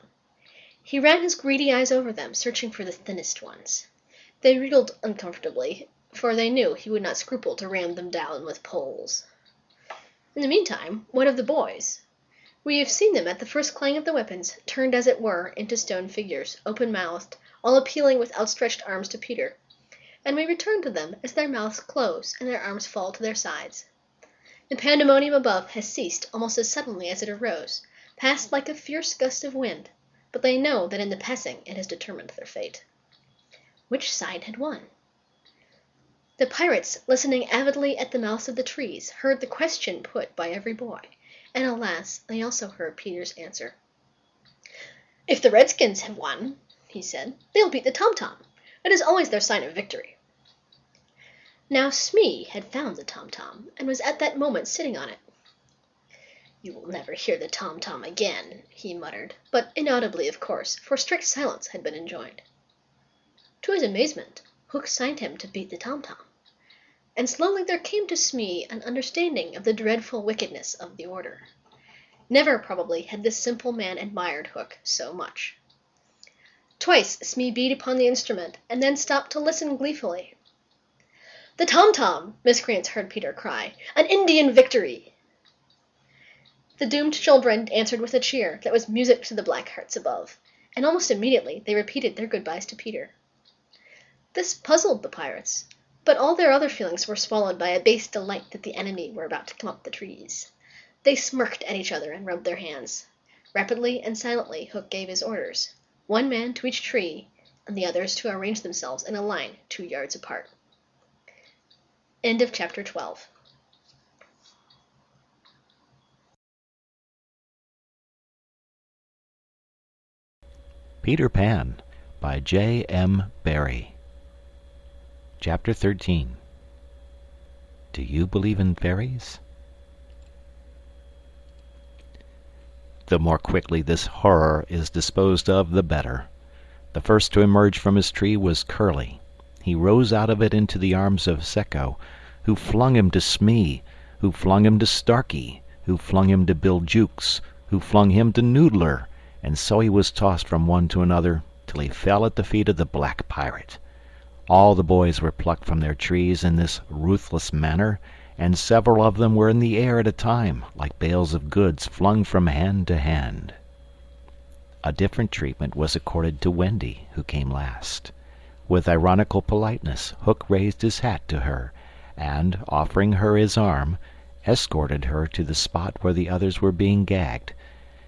He ran his greedy eyes over them, searching for the thinnest ones. They wriggled uncomfortably, for they knew he would not scruple to ram them down with poles. In the meantime, what of the boys? We have seen them at the first clang of the weapons, turned as it were into stone figures, open-mouthed, all appealing with outstretched arms to Peter, and we return to them as their mouths close and their arms fall to their sides. The pandemonium above has ceased almost as suddenly as it arose, passed like a fierce gust of wind, but they know that in the passing it has determined their fate. Which side had won? The pirates, listening avidly at the mouths of the trees, heard the question put by every boy, and alas, they also heard Peter's answer. "If the redskins have won," he said, "they'll beat the tom-tom. It is always their sign of victory." Now Smee had found the tom-tom, and was at that moment sitting on it. "You will never hear the tom-tom again," he muttered, but inaudibly, of course, for strict silence had been enjoined. To his amazement, Hook signed him to beat the tom-tom, and slowly there came to Smee an understanding of the dreadful wickedness of the order. Never, probably, had this simple man admired Hook so much. Twice Smee beat upon the instrument, and then stopped to listen gleefully. "The tom-tom!" miscreants heard Peter cry. "An Indian victory!" The doomed children answered with a cheer that was music to the black hearts above, and almost immediately they repeated their goodbyes to Peter. This puzzled the pirates, but all their other feelings were swallowed by a base delight that the enemy were about to come up the trees. They smirked at each other and rubbed their hands. Rapidly and silently Hook gave his orders, one man to each tree, and the others to arrange themselves in a line 2 yards apart. End of chapter 12. Peter Pan by J. M. Barrie. Chapter 13. Do you believe in fairies? The more quickly this horror is disposed of, the better. The first to emerge from his tree was Curly. He rose out of it into the arms of Secco, who flung him to Smee, who flung him to Starkey, who flung him to Bill Jukes, who flung him to Noodler, and so he was tossed from one to another till he fell at the feet of the black pirate. All the boys were plucked from their trees in this ruthless manner, and several of them were in the air at a time, like bales of goods flung from hand to hand. A different treatment was accorded to Wendy, who came last. With ironical politeness, Hook raised his hat to her, and, offering her his arm, escorted her to the spot where the others were being gagged.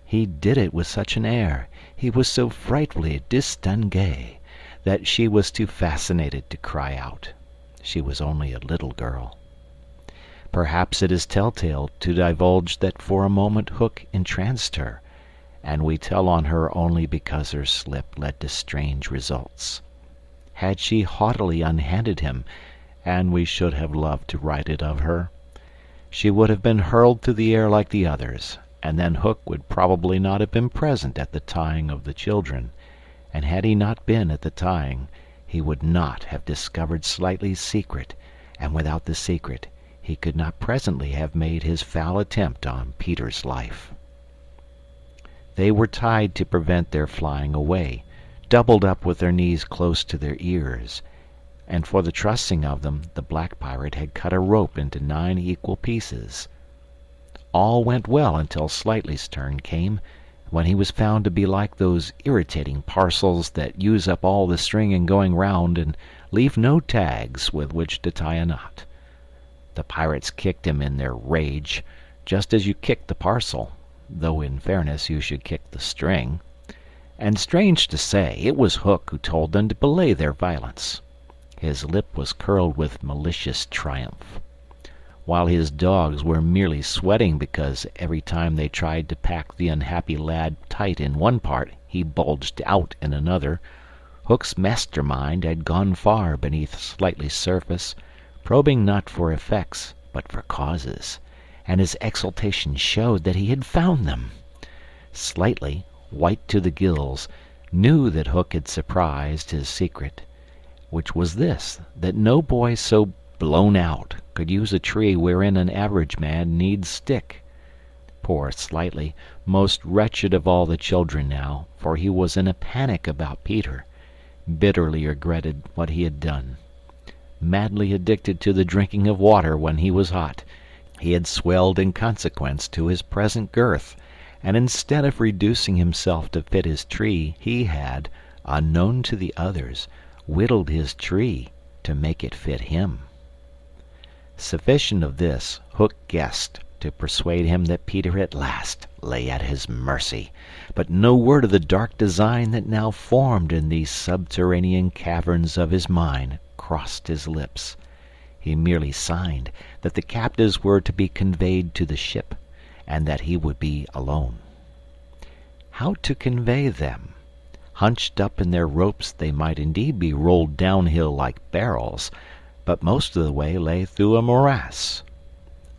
He did it with such an air, he was so frightfully distingué, that she was too fascinated to cry out. She was only a little girl. Perhaps it is telltale to divulge that for a moment Hook entranced her, and we tell on her only because her slip led to strange results. Had she haughtily unhanded him, and we should have loved to write it of her, she would have been hurled through the air like the others, and then Hook would probably not have been present at the tying of the children, and had he not been at the tying, he would not have discovered Slightly's secret, and without the secret he could not presently have made his foul attempt on Peter's life. They were tied to prevent their flying away, doubled up with their knees close to their ears, and for the trussing of them the black pirate had cut a rope into 9 equal pieces. All went well until Slightly's turn came, when he was found to be like those irritating parcels that use up all the string in going round and leave no tags with which to tie a knot. The pirates kicked him in their rage, just as you kick the parcel, though in fairness you should kick the string. And strange to say, it was Hook who told them to belay their violence. His lip was curled with malicious triumph, while his dogs were merely sweating because every time they tried to pack the unhappy lad tight in one part he bulged out in another. Hook's mastermind had gone far beneath Slightly's surface, probing not for effects but for causes, and his exultation showed that he had found them. Slightly, white to the gills, knew that Hook had surprised his secret, which was this, that no boy so blown out could use a tree wherein an average man needs stick. Poor Slightly, most wretched of all the children now, for he was in a panic about Peter, bitterly regretted what he had done. Madly addicted to the drinking of water when he was hot, he had swelled in consequence to his present girth, and instead of reducing himself to fit his tree, he had, unknown to the others, whittled his tree to make it fit him. Sufficient of this, Hook guessed to persuade him that Peter at last lay at his mercy, but no word of the dark design that now formed in these subterranean caverns of his mind crossed his lips. He merely signed that the captives were to be conveyed to the ship, and that he would be alone. How to convey them? Hunched up in their ropes, they might indeed be rolled downhill like barrels, but most of the way lay through a morass.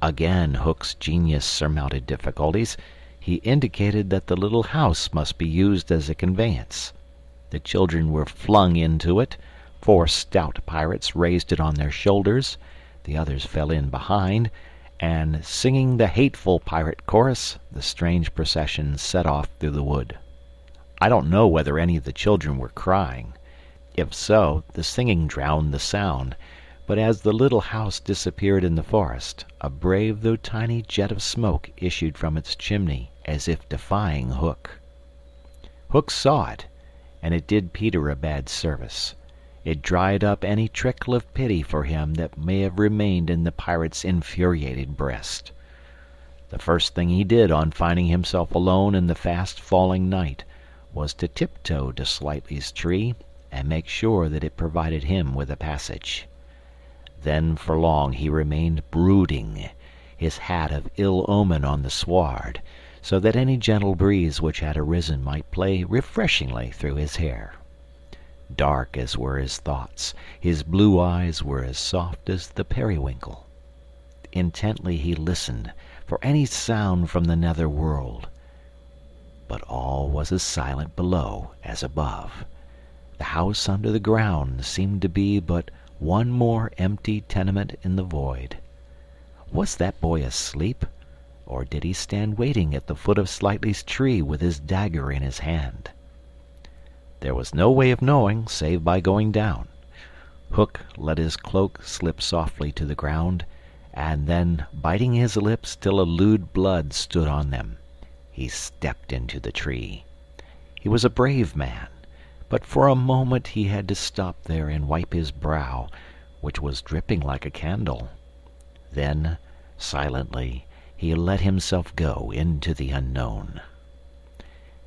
Again Hook's genius surmounted difficulties. He indicated that the little house must be used as a conveyance. The children were flung into it. 4 stout pirates raised it on their shoulders. The others fell in behind, and, singing the hateful pirate chorus, the strange procession set off through the wood. I don't know whether any of the children were crying. If so, the singing drowned the sound, but as the little house disappeared in the forest, a brave though tiny jet of smoke issued from its chimney, as if defying Hook. Hook saw it, and it did Peter a bad service. It dried up any trickle of pity for him that may have remained in the pirate's infuriated breast. The first thing he did on finding himself alone in the fast-falling night was to tiptoe to Slightly's tree and make sure that it provided him with a passage. Then for long he remained brooding, his hat of ill omen on the sward, so that any gentle breeze which had arisen might play refreshingly through his hair. Dark as were his thoughts, his blue eyes were as soft as the periwinkle. Intently he listened for any sound from the nether world, but all was as silent below as above. The house under the ground seemed to be but one more empty tenement in the void. Was that boy asleep, or did he stand waiting at the foot of Slightly's tree with his dagger in his hand? There was no way of knowing save by going down. Hook let his cloak slip softly to the ground, and then, biting his lips till a lewd blood stood on them, he stepped into the tree. He was a brave man, but for a moment he had to stop there and wipe his brow, which was dripping like a candle. Then, silently, he let himself go into the unknown.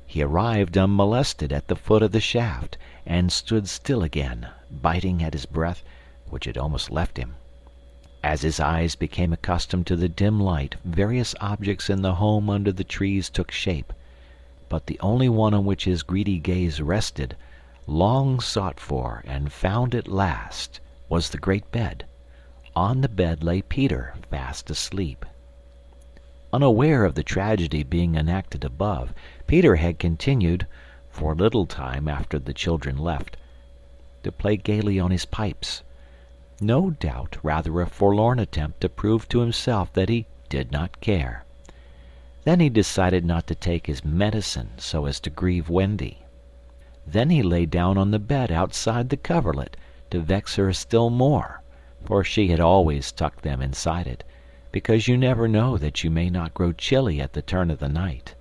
He arrived unmolested at the foot of the shaft, and stood still again, biting at his breath, which had almost left him. As his eyes became accustomed to the dim light, various objects in the home under the trees took shape, but the only one on which his greedy gaze rested, long sought for and found at last, was the great bed. On the bed lay Peter, fast asleep. Unaware of the tragedy being enacted above, Peter had continued, for a little time after the children left, to play gaily on his pipes. No doubt rather a forlorn attempt to prove to himself that he did not care. Then he decided not to take his medicine so as to grieve Wendy. Then he lay down on the bed outside the coverlet to vex her still more, for she had always tucked them inside it, because you never know that you may not grow chilly at the turn of the night."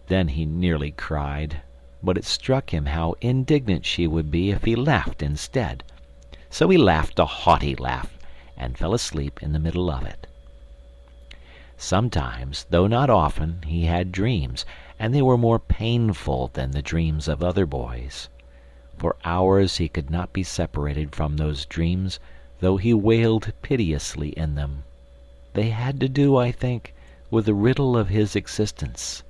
Then he nearly cried, but it struck him how indignant she would be if he laughed instead. So he laughed a haughty laugh, and fell asleep in the middle of it. Sometimes, though not often, he had dreams, and they were more painful than the dreams of other boys. For hours he could not be separated from those dreams, though he wailed piteously in them. They had to do, I think, with the riddle of his existence.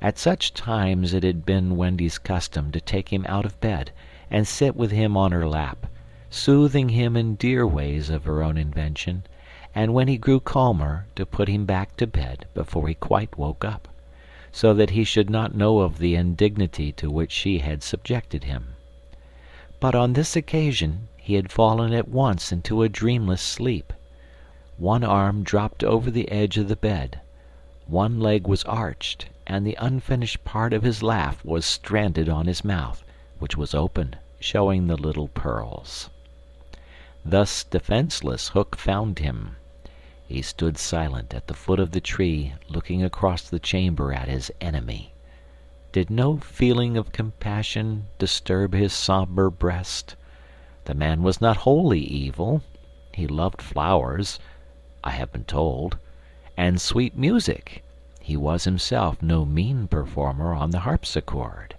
At such times it had been Wendy's custom to take him out of bed and sit with him on her lap, soothing him in dear ways of her own invention, and when he grew calmer to put him back to bed before he quite woke up, so that he should not know of the indignity to which she had subjected him. But on this occasion he had fallen at once into a dreamless sleep. One arm dropped over the edge of the bed, one leg was arched, and the unfinished part of his laugh was stranded on his mouth, which was open, showing the little pearls. Thus defenseless, Hook found him. He stood silent at the foot of the tree, looking across the chamber at his enemy. Did no feeling of compassion disturb his somber breast? The man was not wholly evil. He loved flowers, I have been told, and sweet music. He was himself no mean performer on the harpsichord.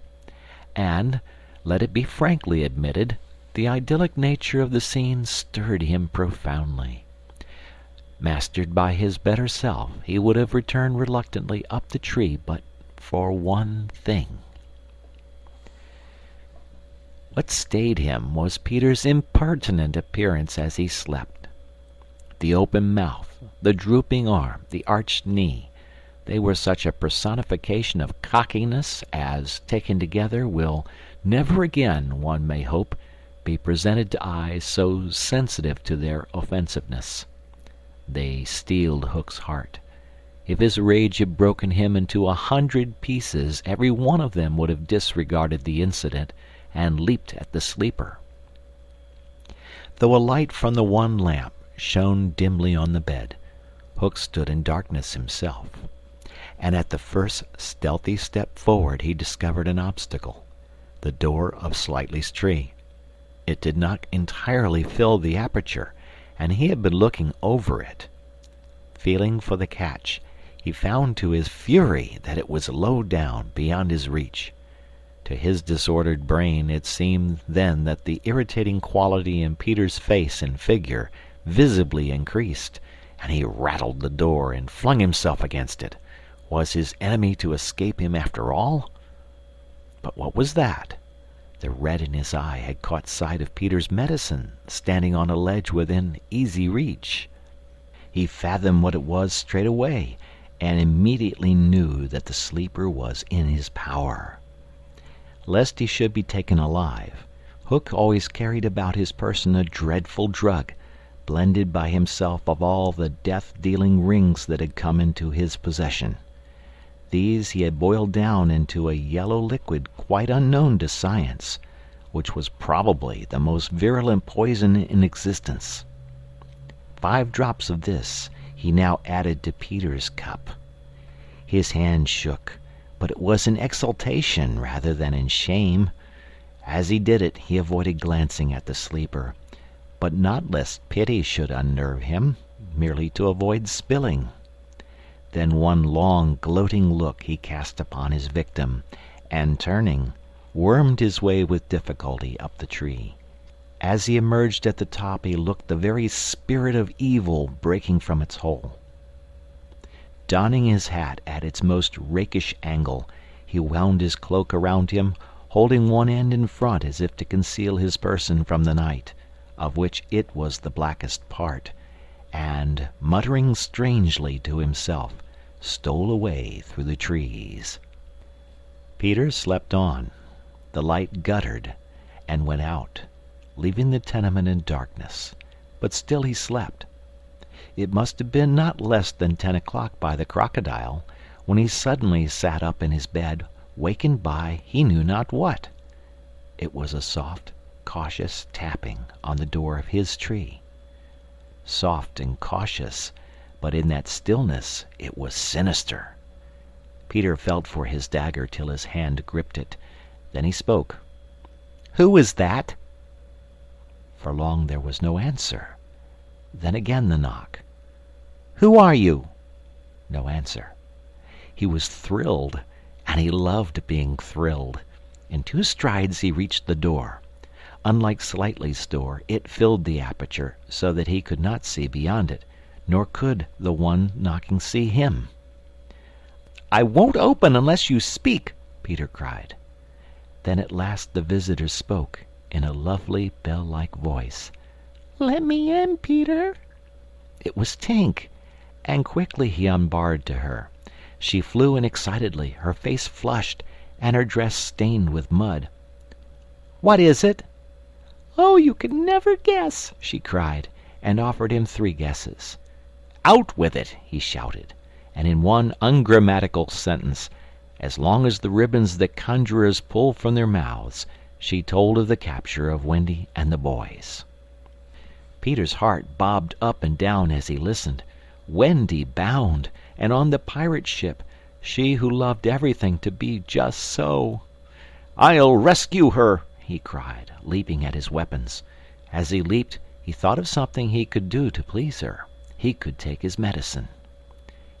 And, let it be frankly admitted, the idyllic nature of the scene stirred him profoundly. Mastered by his better self, he would have returned reluctantly up the tree but for one thing. What stayed him was Peter's impertinent appearance as he slept. The open mouth, the drooping arm, the arched knee, they were such a personification of cockiness as, taken together, will never again, one may hope, be presented to eyes so sensitive to their offensiveness. They steeled Hook's heart. If his rage had broken him into 100 pieces, every one of them would have disregarded the incident and leaped at the sleeper. Though a light from the one lamp shone dimly on the bed, Hook stood in darkness himself, and at the first stealthy step forward he discovered an obstacle, the door of Slightly's tree. It did not entirely fill the aperture, and he had been looking over it. Feeling for the catch, he found to his fury that it was low down, beyond his reach. To his disordered brain it seemed then that the irritating quality in Peter's face and figure visibly increased, and he rattled the door and flung himself against it. Was his enemy to escape him after all? But what was that? The red in his eye had caught sight of Peter's medicine, standing on a ledge within easy reach. He fathomed what it was straight away, and immediately knew that the sleeper was in his power. Lest he should be taken alive, Hook always carried about his person a dreadful drug, blended by himself of all the death-dealing rings that had come into his possession. These he had boiled down into a yellow liquid quite unknown to science, which was probably the most virulent poison in existence. 5 drops of this he now added to Peter's cup. His hand shook, but it was in exultation rather than in shame. As he did it, he avoided glancing at the sleeper, but not lest pity should unnerve him, merely to avoid spilling. Then one long, gloating look he cast upon his victim, and turning, wormed his way with difficulty up the tree. As he emerged at the top, he looked the very spirit of evil breaking from its hole. Donning his hat at its most rakish angle, he wound his cloak around him, holding one end in front as if to conceal his person from the night, of which it was the blackest part, and, muttering strangely to himself, stole away through the trees. Peter slept on. The light guttered and went out, leaving the tenement in darkness, but still he slept. It must have been not less than 10 o'clock by the crocodile, when he suddenly sat up in his bed, wakened by he knew not what. It was a soft, cautious tapping on the door of his tree. Soft and cautious, but in that stillness it was sinister. Peter felt for his dagger till his hand gripped it. Then he spoke. "Who is that?" For long there was no answer. Then again the knock. "Who are you?" No answer. He was thrilled, and he loved being thrilled. In 2 strides he reached the door. Unlike Slightly's door, it filled the aperture, so that he could not see beyond it, nor could the one knocking see him. "I won't open unless you speak," Peter cried. Then at last the visitor spoke, in a lovely bell-like voice. "Let me in, Peter." It was Tink, and quickly he unbarred to her. She flew in excitedly, her face flushed, and her dress stained with mud. "What is it?" "Oh, you could never guess," she cried, and offered him 3 guesses. "Out with it!" he shouted, and in one ungrammatical sentence, as long as the ribbons that conjurers pull from their mouths, she told of the capture of Wendy and the boys. Peter's heart bobbed up and down as he listened. Wendy bound, and on the pirate ship, she who loved everything to be just so. "I'll rescue her!" he cried, leaping at his weapons. As he leaped, he thought of something he could do to please her. He could take his medicine.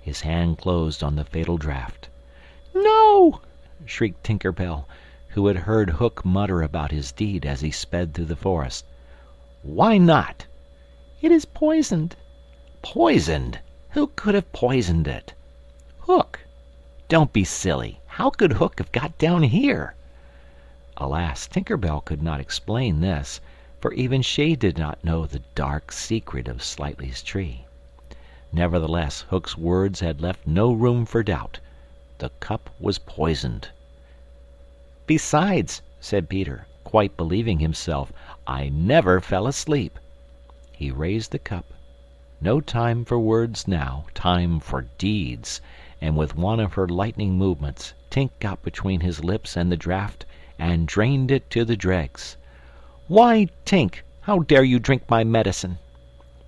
His hand closed on the fatal draught. "No!" shrieked Tinker Bell, who had heard Hook mutter about his deed as he sped through the forest. "Why not?" "It is poisoned." "Poisoned? Who could have poisoned it?" "Hook." "Don't be silly. How could Hook have got down here?" Alas, Tinker Bell could not explain this, for even she did not know the dark secret of Slightly's tree. Nevertheless, Hook's words had left no room for doubt. The cup was poisoned. "Besides," said Peter, quite believing himself, "I never fell asleep." He raised the cup. No time for words now, time for deeds, and with one of her lightning movements, Tink got between his lips and the draught and drained it to the dregs. "Why, Tink, how dare you drink my medicine?"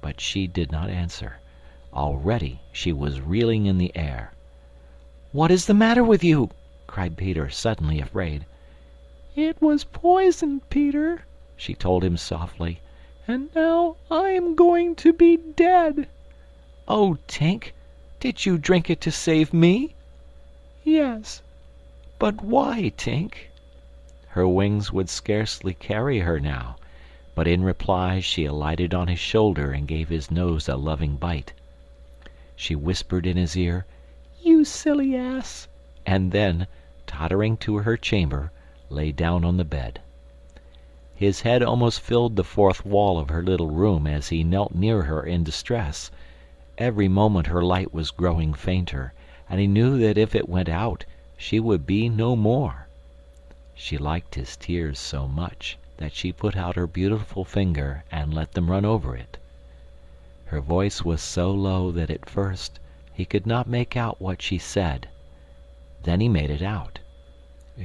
But she did not answer. Already she was reeling in the air. "What is the matter with you?" cried Peter, suddenly afraid. "It was poisoned, Peter," she told him softly, "and now I am going to be dead." "Oh, Tink, did you drink it to save me?" "Yes." "But why, Tink?" Her wings would scarcely carry her now, but in reply she alighted on his shoulder and gave his nose a loving bite. She whispered in his ear, "You silly ass," and then, tottering to her chamber, lay down on the bed. His head almost filled the 4th wall of her little room as he knelt near her in distress. Every moment her light was growing fainter, and he knew that if it went out she would be no more. She liked his tears so much that she put out her beautiful finger and let them run over it. Her voice was so low that at first he could not make out what she said. Then he made it out.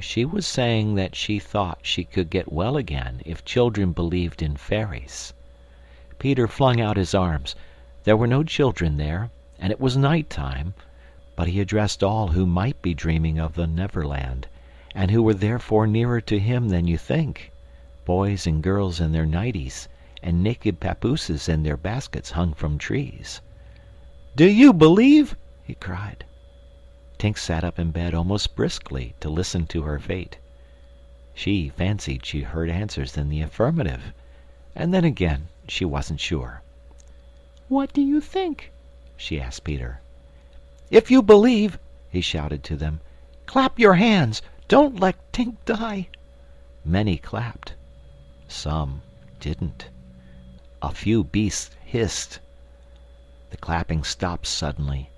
She was saying that she thought she could get well again if children believed in fairies. Peter flung out his arms. There were no children there, and it was night time, but he addressed all who might be dreaming of the Neverland, and who were therefore nearer to him than you think, boys and girls in their nighties, and naked papooses in their baskets hung from trees. "Do you believe?" he cried. Tink sat up in bed almost briskly to listen to her fate. She fancied she heard answers in the affirmative, and then again she wasn't sure. "What do you think?" she asked Peter. "If you believe," he shouted to them, "clap your hands. Don't let Tink die." Many clapped. Some didn't. A few beasts hissed. The clapping stopped suddenly,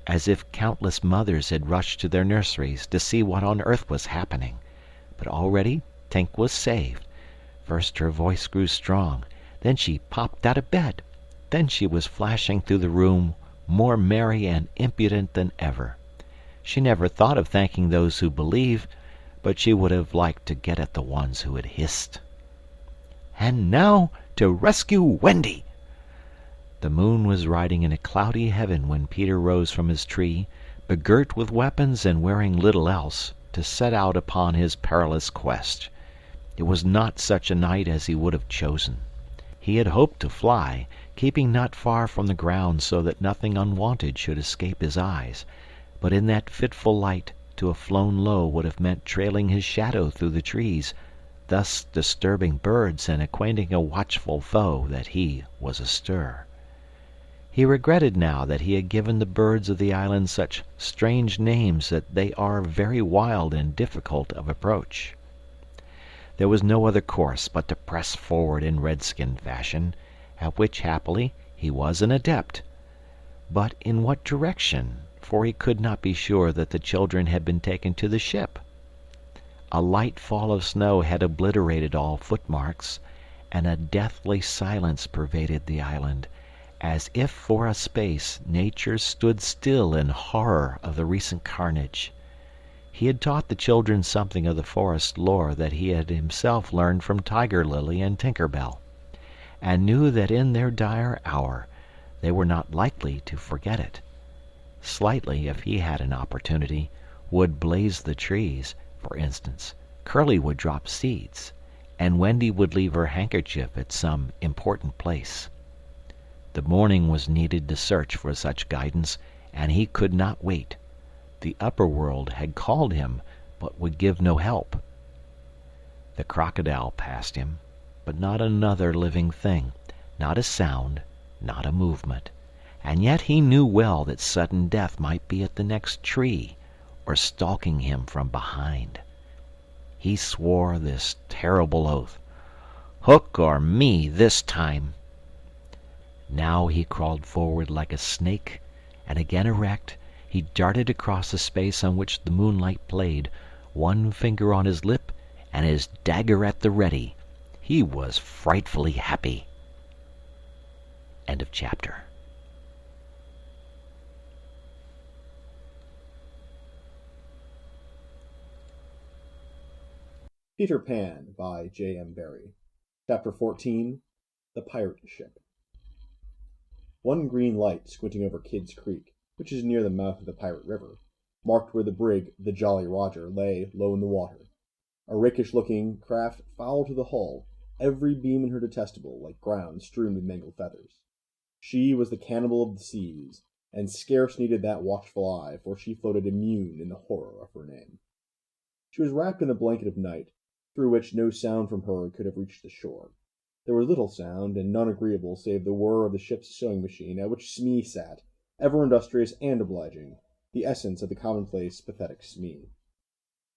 as if countless mothers had rushed to their nurseries to see what on earth was happening. But already Tink was saved. First her voice grew strong, then she popped out of bed, then she was flashing through the room, more merry and impudent than ever. She never thought of thanking those who believe, but she would have liked to get at the ones who had hissed. "And now to rescue Wendy!" The moon was riding in a cloudy heaven when Peter rose from his tree, begirt with weapons and wearing little else, to set out upon his perilous quest. It was not such a night as he would have chosen. He had hoped to fly, keeping not far from the ground so that nothing unwonted should escape his eyes, but in that fitful light to have flown low would have meant trailing his shadow through the trees, thus disturbing birds and acquainting a watchful foe that he was astir. He regretted now that he had given the birds of the island such strange names that they are very wild and difficult of approach. There was no other course but to press forward in redskin fashion, at which happily he was an adept. But in what direction? For he could not be sure that the children had been taken to the ship. A light fall of snow had obliterated all footmarks, and a deathly silence pervaded the island, as if for a space nature stood still in horror of the recent carnage. He had taught the children something of the forest lore that he had himself learned from Tiger Lily and Tinker Bell, and knew that in their dire hour they were not likely to forget it. Slightly, if he had an opportunity, would blaze the trees, for instance, Curly would drop seeds, and Wendy would leave her handkerchief at some important place. The morning was needed to search for such guidance, and he could not wait. The upper world had called him, but would give no help. The crocodile passed him, but not another living thing, not a sound, not a movement, and yet he knew well that sudden death might be at the next tree, or stalking him from behind. He swore this terrible oath, "Hook or me this time." Now he crawled forward like a snake, and again erect, he darted across the space on which the moonlight played, one finger on his lip and his dagger at the ready. He was frightfully happy. End of chapter. Peter Pan by J.M. Barrie. Chapter 14. The Pirate Ship. One green light squinting over Kidd's Creek, which is near the mouth of the Pirate River, marked where the brig, the Jolly Roger, lay low in the water. A rakish-looking craft foul to the hull, every beam in her detestable, like ground strewn with mangled feathers. She was the cannibal of the seas, and scarce needed that watchful eye, for she floated immune in the horror of her name. She was wrapped in the blanket of night, through which no sound from her could have reached the shore. There was little sound, and none agreeable save the whir of the ship's sewing machine, at which Smee sat, ever industrious and obliging, the essence of the commonplace, pathetic Smee.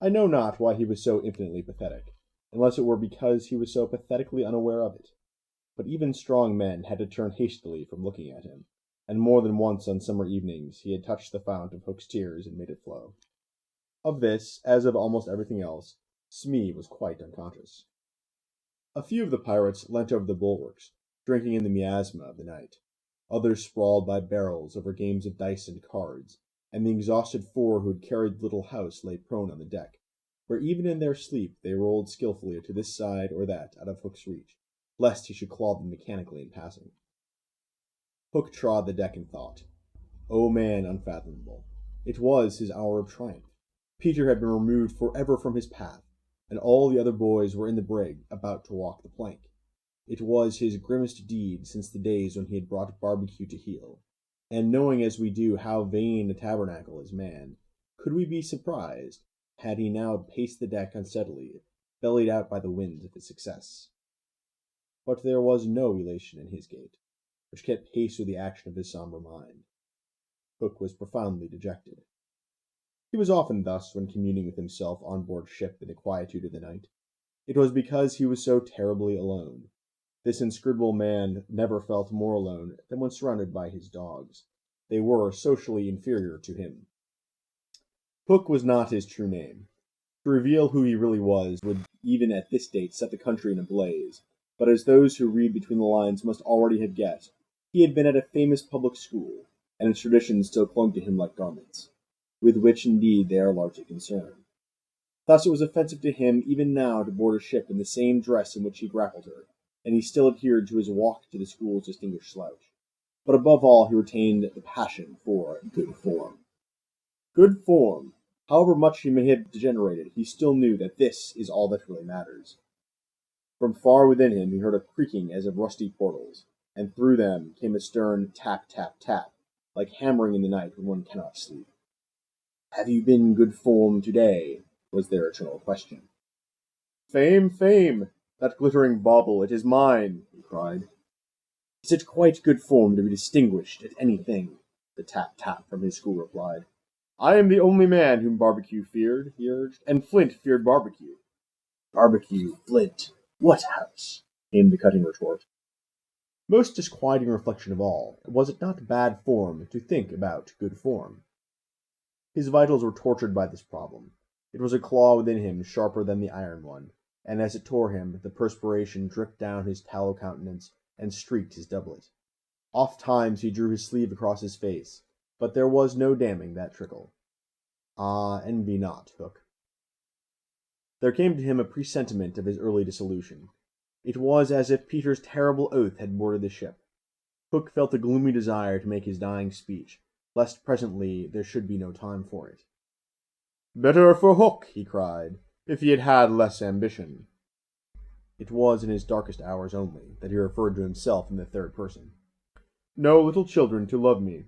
I know not why he was so infinitely pathetic, unless it were because he was so pathetically unaware of it. But even strong men had to turn hastily from looking at him, and more than once on summer evenings he had touched the fount of Hook's tears and made it flow. Of this, as of almost everything else, Smee was quite unconscious. A few of the pirates leant over the bulwarks, drinking in the miasma of the night. Others sprawled by barrels over games of dice and cards, and the exhausted four who had carried the little house lay prone on the deck, where even in their sleep they rolled skilfully to this side or that out of Hook's reach, lest he should claw them mechanically in passing. Hook trod the deck in thought. O man unfathomable! It was his hour of triumph. Peter had been removed forever from his path, and all the other boys were in the brig, about to walk the plank. It was his grimmest deed since the days when he had brought barbecue to heel, and knowing as we do how vain a tabernacle is man, could we be surprised had he now paced the deck unsteadily, bellied out by the winds of his success? But there was no elation in his gait, which kept pace with the action of his sombre mind. Hook was profoundly dejected. He was often thus when communing with himself on board ship in the quietude of the night. It was because he was so terribly alone. This inscrutable man never felt more alone than when surrounded by his dogs. They were socially inferior to him. Hook was not his true name. To reveal who he really was would even at this date set the country in a blaze, but as those who read between the lines must already have guessed, he had been at a famous public school, and its traditions still clung to him like garments, with which indeed they are largely concerned. Thus it was offensive to him even now to board a ship in the same dress in which he grappled her, and he still adhered to his walk to the school's distinguished slouch. but above all he retained the passion for good form. Good form! However much he may have degenerated, he still knew that this is all that really matters. From far within him he heard a creaking as of rusty portals, and through them came a stern tap, tap, tap, like hammering in the night when one cannot sleep. "Have you been good form today?" was their eternal question. "Fame, fame! That glittering bauble, it is mine!" he cried. "Is it quite good form to be distinguished at anything?" the tap-tap from his school replied. "I am the only man whom Barbecue feared," he urged, "and Flint feared Barbecue." "Barbecue, Flint, what house?" came the cutting retort. Most disquieting reflection of all, was it not bad form to think about good form? His vitals were tortured by this problem. It was a claw within him sharper than the iron one, and as it tore him, the perspiration dripped down his tallow countenance and streaked his doublet. Oft-times he drew his sleeve across his face, but there was no damming that trickle. Ah, envy not, Hook. There came to him a presentiment of his early dissolution. It was as if Peter's terrible oath had boarded the ship. Hook felt a gloomy desire to make his dying speech, lest presently there should be no time for it. "Better for Hook," he cried, "if he had had less ambition." It was in his darkest hours only that he referred to himself in the third person. "No little children to love me."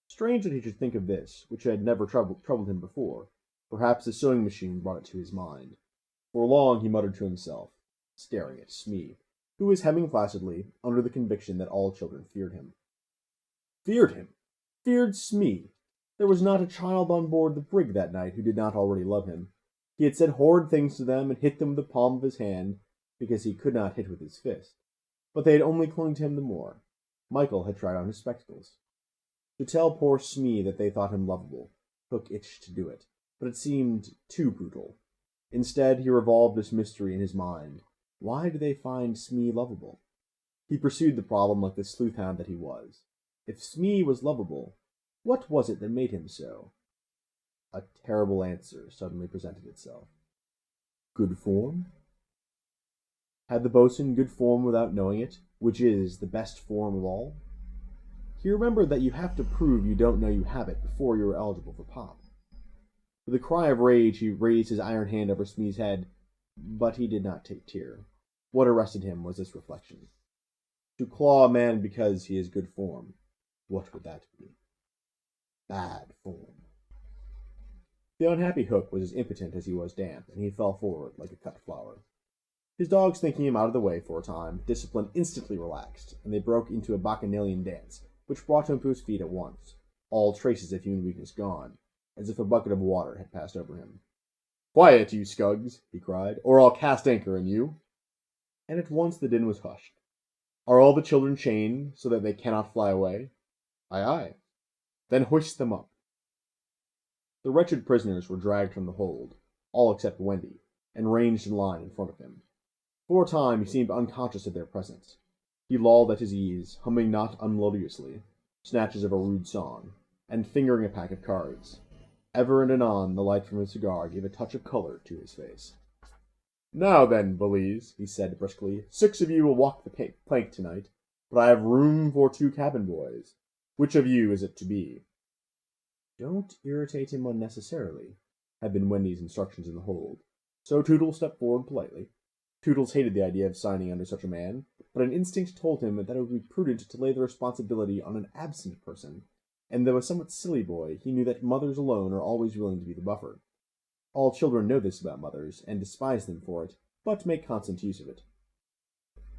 Strange that he should think of this, which had never troubled him before. Perhaps the sewing machine brought it to his mind. For long he muttered to himself, staring at Smee, who was hemming placidly, under the conviction that all children feared him. Feared him! Feared Smee! There was not a child on board the brig that night who did not already love him. He had said horrid things to them and hit them with the palm of his hand, because he could not hit with his fist. But they had only clung to him the more. Michael had tried on his spectacles. To tell poor Smee that they thought him lovable, Hook itched to do it, but it seemed too brutal. Instead, he revolved this mystery in his mind. Why do they find Smee lovable? He pursued the problem like the sleuth-hound that he was. If Smee was lovable, what was it that made him so? A terrible answer suddenly presented itself. Good form? Had the boatswain good form without knowing it, which is the best form of all? He remembered that you have to prove you don't know you have it before you are eligible for pop. With a cry of rage, he raised his iron hand over Smee's head, but he did not take tear. What arrested him was this reflection. To claw a man because he is good form, what would that be? Bad form. The unhappy Hook was as impotent as he was damp, and he fell forward like a cut flower. His dogs thinking him out of the way for a time, discipline instantly relaxed, and they broke into a bacchanalian dance, which brought him to his feet at once, all traces of human weakness gone, as if a bucket of water had passed over him. "Quiet, you scugs," he cried, "or I'll cast anchor in you." And at once the din was hushed. "Are all the children chained, so that they cannot fly away?" "Aye, aye." "Then hoist them up." The wretched prisoners were dragged from the hold, all except Wendy, and ranged in line in front of him. For a time he seemed unconscious of their presence. He lolled at his ease, humming not unmelodiously snatches of a rude song, and fingering a pack of cards. Ever and anon the light from his cigar gave a touch of color to his face. "Now then, bullies," he said briskly, "6 of you will walk the plank tonight, but I have room for 2 cabin boys. Which of you is it to be?" "Don't irritate him unnecessarily," had been Wendy's instructions in the hold, so Toodles stepped forward politely. Toodles hated the idea of signing under such a man, but an instinct told him that it would be prudent to lay the responsibility on an absent person, and though a somewhat silly boy, he knew that mothers alone are always willing to be the buffer. All children know this about mothers, and despise them for it, but make constant use of it.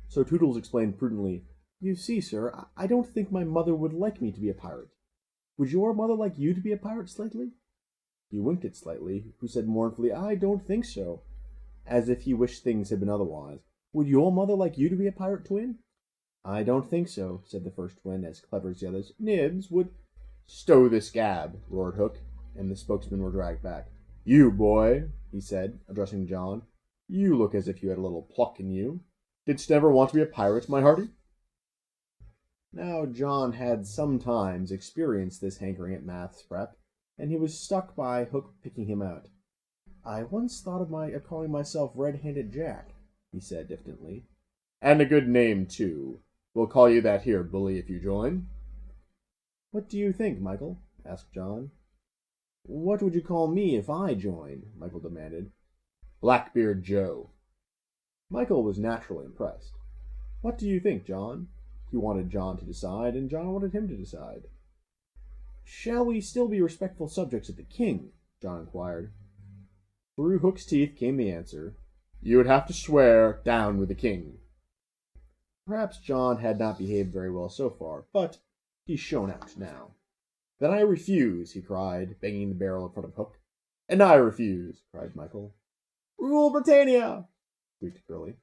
So Toodles explained prudently, "You see, sir, I don't think my mother would like me to be a pirate. Would your mother like you to be a pirate, Slightly?" He winked at Slightly, who said mournfully, "I don't think so," as if he wished things had been otherwise. "Would your mother like you to be a pirate, Twin?" "I don't think so," said the first twin, as clever as the others. "Nibs, would—" "Stow this gab," roared Hook, and the spokesmen were dragged back. "You, boy," he said, addressing John, "you look as if you had a little pluck in you. Didst never want to be a pirate, my hearty?" Now John had sometimes experienced this hankering at maths prep, and he was stuck by Hook picking him out. "I once thought of calling myself Red-Handed Jack," he said diffidently. "And a good name, too," We'll call you that here, bully, if you join." "What do you think, Michael?" asked John. "What would you call me if I joined?" Michael demanded. "Blackbeard Joe." Michael was naturally impressed. "What do you think, John?" He wanted John to decide, and John wanted him to decide. "Shall we still be respectful subjects of the king?" John inquired. Through Hook's teeth came the answer, "You would have to swear down with the king." Perhaps John had not behaved very well so far, but he shone out now. "Then I refuse," he cried, banging the barrel in front of Hook. "And I refuse," cried Michael. "Rule Britannia!" squeaked Curly.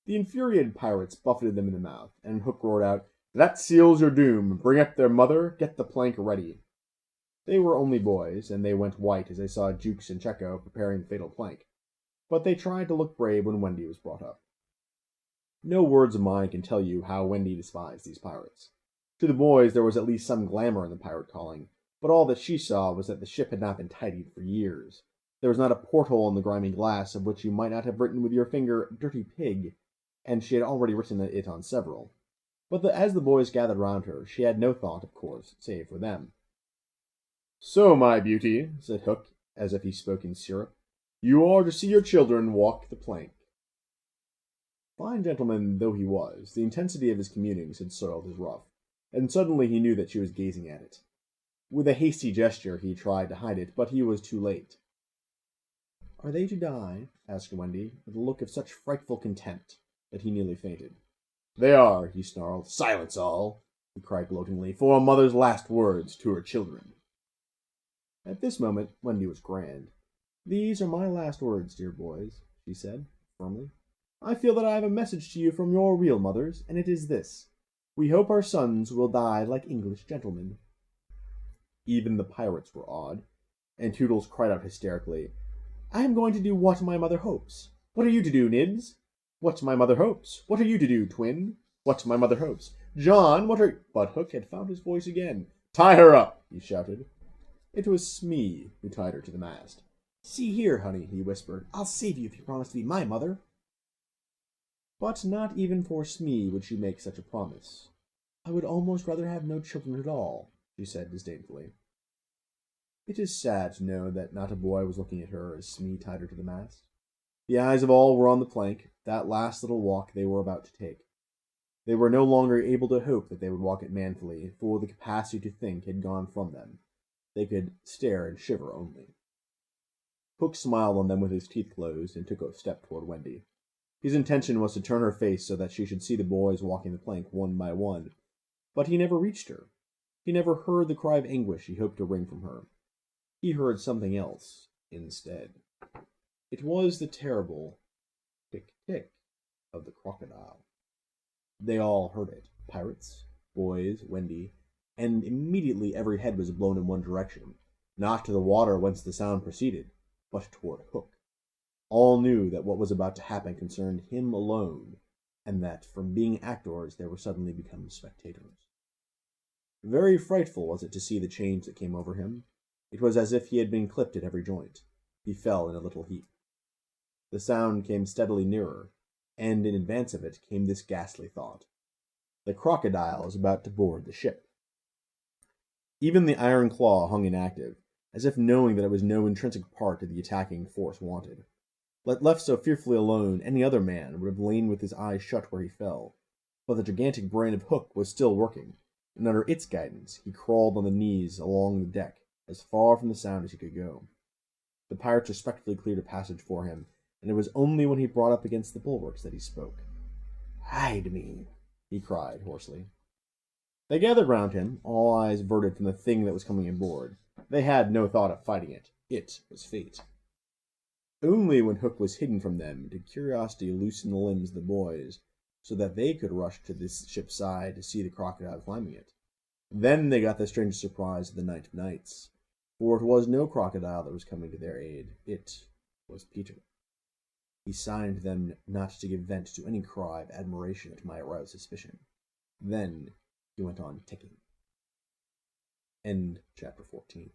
The infuriated pirates buffeted them in the mouth, and Hook roared out, "That seals your doom. Bring up their mother. Get the plank ready." They were only boys, and they went white as they saw Jukes and Checo preparing the fatal plank. But they tried to look brave when Wendy was brought up. No words of mine can tell you how Wendy despised these pirates. To the boys there was at least some glamour in the pirate calling, but all that she saw was that the ship had not been tidied for years. There was not a porthole in the grimy glass of which you might not have written with your finger, "Dirty Pig," and she had already written it on several. But as the boys gathered round her, she had no thought, of course, save for them. "So, my beauty," said Hook, as if he spoke in syrup, "you are to see your children walk the plank." Fine gentleman though he was, the intensity of his communings had soiled his ruff, and suddenly he knew that she was gazing at it. With a hasty gesture he tried to hide it, but he was too late. "Are they to die?" asked Wendy, with a look of such frightful contempt that he nearly fainted. "They are," he snarled. "Silence all!" he cried gloatingly, "for a mother's last words to her children." At this moment Wendy was grand. "These are my last words, dear boys," she said, firmly. "I feel that I have a message to you from your real mothers, and it is this. We hope our sons will die like English gentlemen." Even the pirates were awed, and Toodles cried out hysterically, "I am going to do what my mother hopes. What are you to do, Nibs?" "What my mother hopes." "What are you to do, Twin?" "What my mother hopes." "John, what are—" But Hook had found his voice again. "Tie her up!" he shouted. It was Smee who tied her to the mast. "See here, honey," he whispered, "I'll save you if you promise to be my mother." But not even for Smee would she make such a promise. "I would almost rather have no children at all," she said disdainfully. It is sad to know that not a boy was looking at her as Smee tied her to the mast. The eyes of all were on the plank, that last little walk they were about to take. They were no longer able to hope that they would walk it manfully, for the capacity to think had gone from them. They could stare and shiver only. Hook smiled on them with his teeth closed, and took a step toward Wendy. His intention was to turn her face so that she should see the boys walking the plank one by one, but he never reached her. He never heard the cry of anguish he hoped to wring from her. He heard something else instead. It was the terrible tick-tick of the crocodile. They all heard it, pirates, boys, Wendy, and immediately every head was blown in one direction, not to the water whence the sound proceeded, but toward Hook. All knew that what was about to happen concerned him alone, and that from being actors they were suddenly become spectators. Very frightful was it to see the change that came over him. It was as if he had been clipped at every joint. He fell in a little heap. The sound came steadily nearer, and in advance of it came this ghastly thought. The crocodile is about to board the ship. Even the iron claw hung inactive, as if knowing that it was no intrinsic part of the attacking force wanted. Left so fearfully alone, any other man would have lain with his eyes shut where he fell, but the gigantic brain of Hook was still working, and under its guidance he crawled on the knees along the deck, as far from the sound as he could go. The pirates respectfully cleared a passage for him, and it was only when he brought up against the bulwarks that he spoke. "Hide me," he cried hoarsely. They gathered round him, all eyes averted from the thing that was coming aboard. They had no thought of fighting it. It was fate. Only when Hook was hidden from them did curiosity loosen the limbs of the boys, so that they could rush to this ship's side to see the crocodile climbing it. Then they got the strangest surprise of the night of nights, for it was no crocodile that was coming to their aid. It was Peter. He signed them not to give vent to any cry of admiration that might arouse suspicion. Then he went on ticking. End chapter 14.